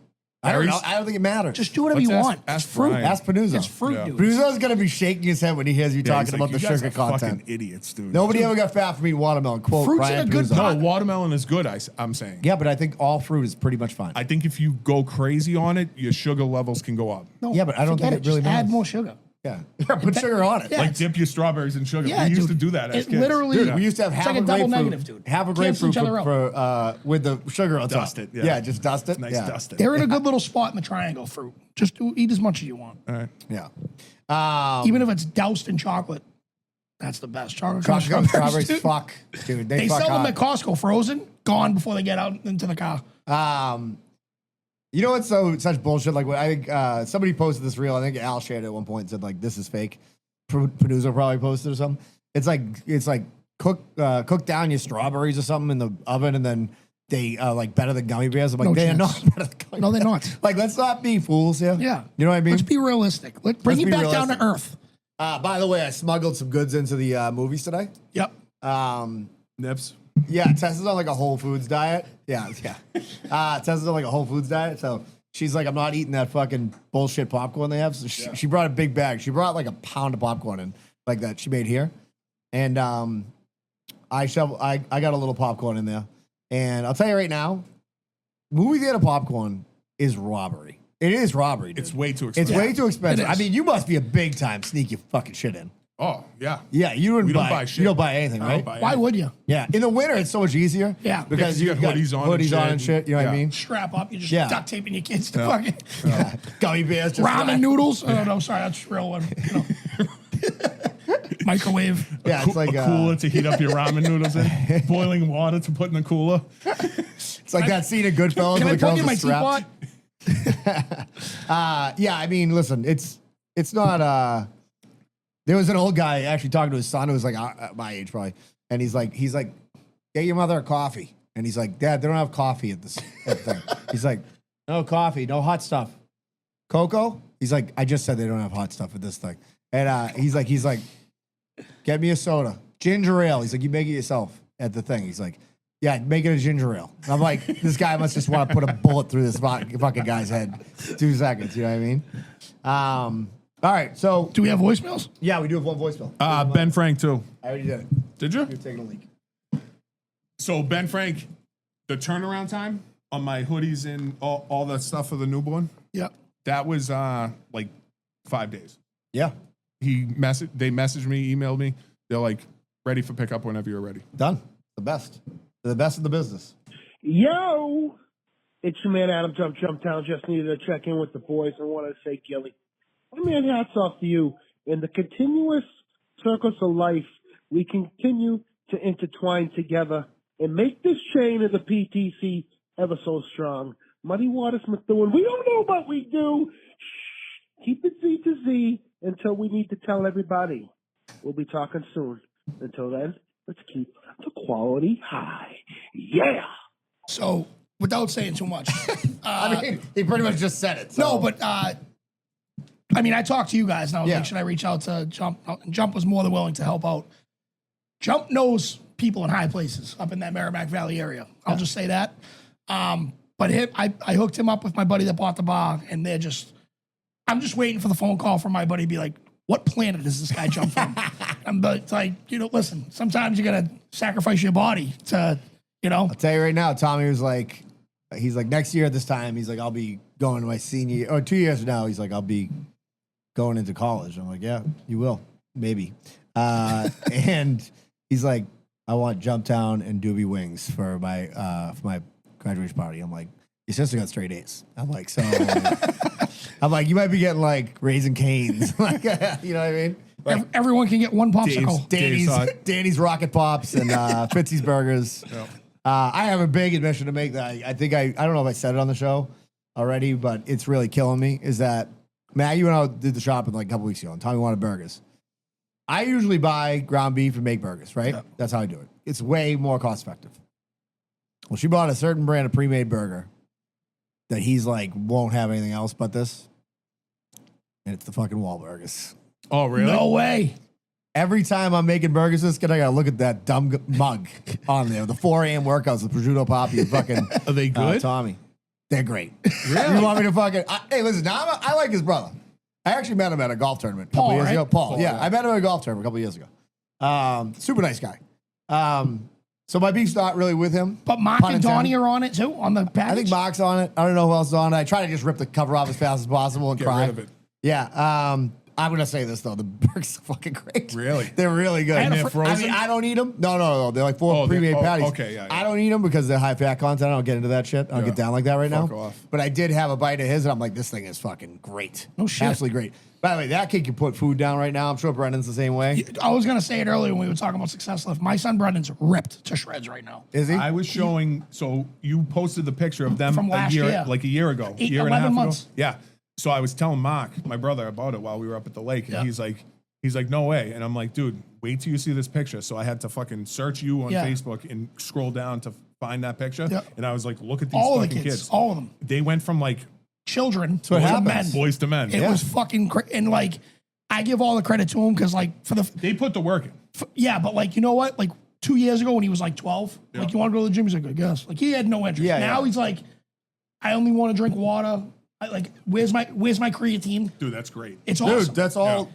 I don't know. Berries? I don't think it matters. Just do whatever Let's you ask- want. ask It's fruit. Brian. Ask Panuzzo. It's fruit, Yeah. dude. Panuzzo's gonna be shaking his head when he hears you Yeah, he's talking about like, the "You guys sugar are content. fucking idiots, dude. Nobody ever got fat from eating watermelon. Quote Fruit's Brian in a good Panuzzo. No, watermelon is good. I'm saying. Yeah, but I think all fruit is pretty much fine. I think if you go crazy on it, your sugar levels can go up. No, Yeah, but I don't forget think it really Just add matters. more sugar. yeah, put sugar on it. Yeah. Like dip your strawberries in sugar. Yeah, we used dude. to do that as It kids. literally- Dude, we used to have It's half like a a double grapefruit, negative, dude. half a Cancel grapefruit each other for with the sugar on Dust top. it, yeah. Just dust it. Nice yeah. dust it. They're in a good little spot in the triangle, fruit. Just eat as much as you want. All right. Yeah. Even if it's doused in chocolate. That's the best. Chocolate Chocolate covered strawberries, dude. fuck, dude. They fuck sell them hard. at Costco frozen, gone before they get out into the car. You know what's such bullshit? Like, I think somebody posted this reel. I think Al shared it at one point and said this is fake. Panuzzo probably posted or something. It's like cook down your strawberries or something in the oven and then they better than gummy bears. I'm like, No they are chance. not better than gummy No, they're bears. not. Like, let's not be fools here. Yeah. You know what I mean? Let's be realistic. Bring Let's it be back down realistic. to earth. By the way, I smuggled some goods into the movies today. Yep. Nips. Yeah, Tessa's on a Whole Foods diet. Yeah. Tessa's on a Whole Foods diet. So she's like, I'm not eating that fucking bullshit popcorn they have. So she brought a big bag. She brought a pound of popcorn in, like that she made here. And I got a little popcorn in there. And I'll tell you right now, movie theater popcorn is robbery. It is robbery, dude. It's way too It's expensive. way too expensive. It I is. mean, you must be a big time sneak your fucking shit in. Oh, yeah. Yeah, you wouldn't We don't buy buy shit. You don't buy anything, I right? don't buy Why would you? Yeah, in the winter it's so much easier. Yeah. because you you've got hoodies on and hoodies on shit. and shit. You know what I Yeah. mean? Strap up. You're just Yeah. duct taping your kids to fucking Yeah. Gummy bears. Just ramen like- noodles. Oh, no, sorry. That's real one. Microwave. Yeah, it's like a cooler to heat up your ramen noodles in. Boiling water to put in the cooler. it's It's like that scene in Goodfellas Can I where the plug girls in my are strapped. teapot? Yeah, I mean, listen, it's not. There was an old guy actually talking to his son who was like my age probably, and he's like, get your mother a coffee, and he's like, Dad, they don't have coffee at this thing. He's like, no coffee, no hot stuff, cocoa. He's like, I just said they don't have hot stuff at this thing, and he's like, get me a soda, ginger ale. He's like, you make it yourself at the thing. He's like, yeah, make it a ginger ale. I'm like, this guy must just want to put a bullet through this fucking guy's head. 2 seconds, you know what I mean? All right, so Do we have voicemails? yeah, we do have one voicemail. Ben Frank too. I already did it. Did you? You're taking a leak. So Ben Frank, the turnaround time on my hoodies and all that stuff for the newborn, Yeah. that was like 5 days. Yeah, They messaged me, emailed me. They're like, ready for pickup whenever you're ready. done. The best. They're the best in the business. Yo, it's your man Adam Jumptown. Just needed to check in with the boys and wanted to say, Gilly, my man, hats off to you. In the continuous circles of life, we continue to intertwine together and make this chain of the PTC ever so strong. Muddy Waters Methuen, we don't know what we do. Shh, keep it Z to Z until we need to tell everybody. We'll be talking soon. Until then, let's keep the quality high. Yeah. So, without saying too much, I mean, he pretty much just said it. So. no, but I mean, I talked to you guys, and I was Yeah. like, should I reach out to Jump? And Jump was more than willing to help out. Jump knows people in high places up in that Merrimack Valley area. I'll just say that. But I hooked him up with my buddy that bought the bar, and I'm just waiting for the phone call from my buddy to be like, what planet does this guy jump from? But like, listen, sometimes you got to sacrifice your body to, I'll tell you right now, Tommy was like, he's like, next year at this time, he's like, I'll be going to my senior year, or 2 years from now, he's like, I'll be going into college. I'm like, yeah, you will, maybe. And he's like, I want Jumptown and Doobie Wings for my graduation party. I'm like, your sister got straight A's. I'm like, so I'm like, you might be getting like Raising Canes, like, you know what I mean? Like, everyone can get one popsicle. Danny's Rocket Pops and Fitzy's Burgers. Yep. I have a big admission to make that I think I don't know if I said it on the show already, but it's really killing me. Is that Matt? You and I did the shopping like a couple weeks ago, and Tommy wanted burgers. I usually buy ground beef and make burgers, right? Yep. That's how I do it. It's way more cost effective. Well, she bought a certain brand of pre-made burger that he's like won't have anything else but this, and it's the fucking Wahlburgers. Oh, really? No way. Every time I'm making burgers this good, I gotta look at that dumb mug on there. The 4 a.m. workouts with prosciutto poppy and fucking Are they good? Tommy. They're great. Really? You want me to fucking? Hey, listen. Now I like his brother. I actually met him at a golf tournament a couple Paul, years right? ago. Paul, yeah, yeah. I met him at a golf tournament a couple years ago. Super nice guy. So my beef's not really with him. But Mark Pun and Donnie intended. are on it too, on the package. I think Mark's on it. I don't know who else is on it. I try to just rip the cover off as fast as possible and Get cry. rid of it. Yeah. I'm gonna say this though, the burgers are fucking great. Really? They're really good. And they're I frozen? mean, I don't eat them. No. They're like 4 Oh, pre-made patties. okay, yeah. I don't eat them because they're high fat content. I don't get into that shit. I don't Yeah. get down like that right Fuck now. off. But I did have a bite of his, and I'm like, this thing is fucking great. No shit. Absolutely great. By the way, that kid can put food down right now. I'm sure Brendan's the same way. I was gonna say it earlier when we were talking about success lift. My son Brendan's ripped to shreds right now. Is he? I was showing. So you posted the picture of them From last year. like a year ago, 8, year and a 11 half months. ago. Yeah. So I was telling Mark, my brother, about it while we were up at the lake, and Yeah. he's like, no way. And I'm like, dude, wait till you see this picture. So I had to fucking search you on Yeah. Facebook and scroll down to find that picture. Yeah. And I was like, look at these All of the fucking kids, kids. all of them, They went from like children what to happens. men. boys to men. It was fucking and like I give all the credit to him because like They put the work in. yeah, but like you know what? Like 2 years ago when he was like 12, like you want to go to the gym? He's like, I guess. Like he had no interest. Yeah, now yeah. he's like, I only want to drink water. Where's my creatine? Dude, that's great. It's Dude, awesome. that's all.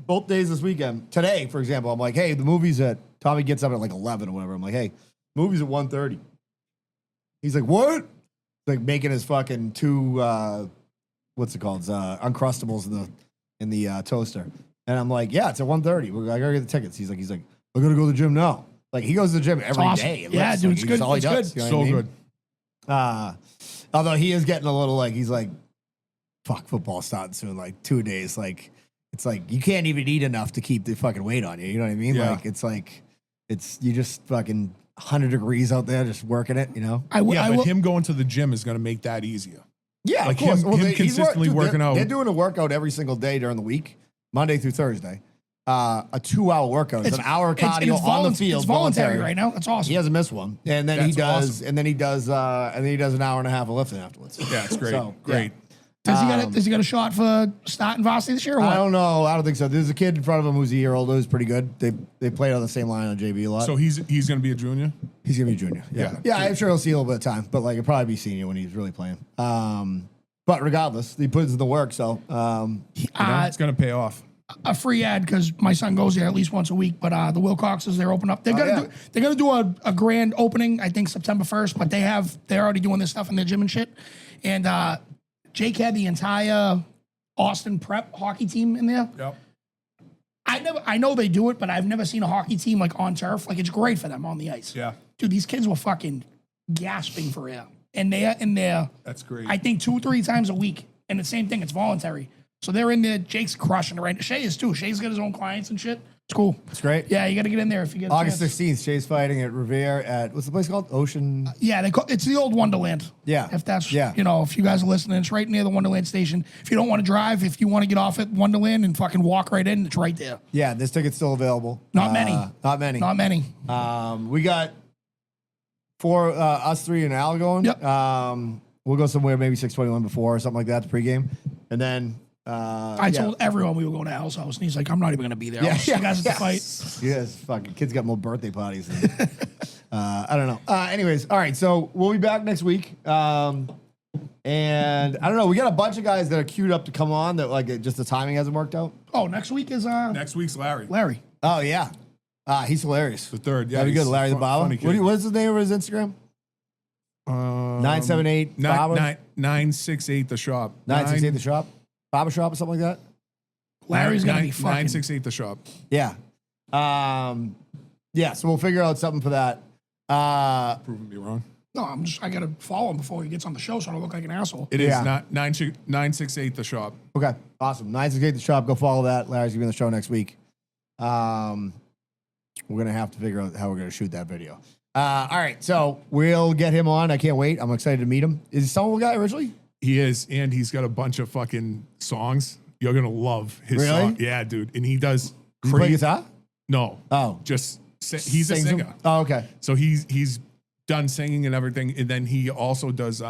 Both days this weekend. Today, for example, I'm like, hey, the movie's at. Tommy gets up at like 11 or whatever. I'm like, hey, movie's at 1:30. He's like, what? Like making his fucking 2 what's it called? Uncrustables in the toaster. And I'm like, yeah, it's at 1:30. I gotta get the tickets. He's like, I gotta go to the gym now. Like he goes to the gym every awesome. day. Yeah, lifts. dude, Like, it's he's good. all he It's does, good. you know So what I mean? good. Although he is getting a little like, he's like, fuck, football starting soon. Like 2 days. Like, it's like, you can't even eat enough to keep the fucking weight on you. You know what I mean? Yeah. Like, you just fucking 100 degrees out there just working it, you know? I Yeah, but will, him going to the gym is going to make that easier. Yeah, Like of course. him he's consistently dude, working out. They're doing a workout every single day during the week, Monday through Thursday. A 2-hour workout. It's an hour cardio on the field. It's voluntary right now. That's awesome. He hasn't missed one. And then he That's does awesome. and then he does an hour and a half of lifting afterwards. Yeah, it's great. So, Great. Does he got a shot for starting varsity this year or what? I don't know. I don't think so. There's a kid in front of him who's a year older who's pretty good. They played on the same line on JV a lot. So he's going to be a junior? He's gonna be junior. Yeah. Yeah. I'm sure he'll see a little bit of time, but like he'll probably be senior when he's really playing. But regardless, he puts in the work, so It's going to pay off. A free ad because my son goes there at least once a week. But the Wilcoxes, they're open up. They're gonna do a grand opening. I think September 1st. But they're already doing this stuff in their gym and shit. And Jake had the entire Austin Prep hockey team in there. Yep. I know they do it, but I've never seen a hockey team like on turf. Like it's great for them on the ice. Yeah. Dude, these kids were fucking gasping for air, and they're in there. That's great. I think 2-3 times a week, and the same thing. It's voluntary. So they're in there. Jake's crushing it right. Shay is too. Shay's got his own clients and shit. It's cool. it's great. Yeah, you got to get in there if you get a August chance. 16th, Shay's fighting at Revere at what's the place called? Ocean. Yeah, it's the old Wonderland. Yeah. If that's, Yeah. if you guys are listening, it's right near the Wonderland station. If you don't want to drive, if you want to get off at Wonderland and fucking walk right in, it's right there. Yeah, this ticket's still available. Not many. Not many. Not many. We got us three and Al going. Yep. We'll go somewhere maybe 6:21 before or something like that, the pregame, and then. I told everyone we were going to Al's house, and he's like, I'm not even going to be there. I'll see you guys at the fight. Yes, fucking kids got more birthday parties. Than, I don't know. Anyways, all right, so we'll be back next week. And I don't know, we got a bunch of guys that are queued up to come on that like just the timing hasn't worked out. Oh, next week is Next week's Larry. Larry. Oh yeah, he's hilarious. The third. Yeah. That'd be he's good, Larry the Baba. funny kid. What is the name of his Instagram? 978 Baba. 968 the shop. 968 the shop, Baba shop or something like that. Larry's going to be fucking. 968 the shop. Yeah. Yeah, so we'll figure out something for that. Proving me wrong. No, I got to follow him before he gets on the show so I don't look like an asshole. It is Yeah. not 968 the shop. Okay, awesome. 968 the shop. Go follow that. Larry's gonna be on the show next week. We're gonna have to figure out how we're gonna shoot that video. All right, so we'll get him on. I can't wait. I'm excited to meet him. Is he someone guy originally? He is, and he's got a bunch of fucking songs. You're gonna love his Really? song. Yeah, dude. And he does Does he play crazy. guitar? No. Oh, Just he's a Sings them? singer. Oh, okay. So he's done singing and everything, and then he also does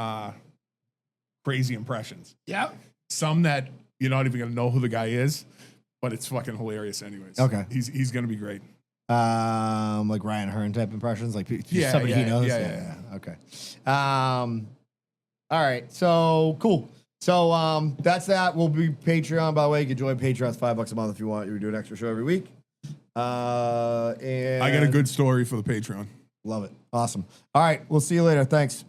crazy impressions. Yeah. Some that you're not even gonna know who the guy is, but it's fucking hilarious anyways. Okay. He's gonna be great. Like Ryan Hearn type impressions, like somebody he knows. Yeah. Okay. All right. So cool. So that's that. We'll be Patreon. By the way, you can join Patreon. It's $5 a month if you want. We do an extra show every week. And I got a good story for the Patreon. love it. Awesome. All right. We'll see you later. Thanks.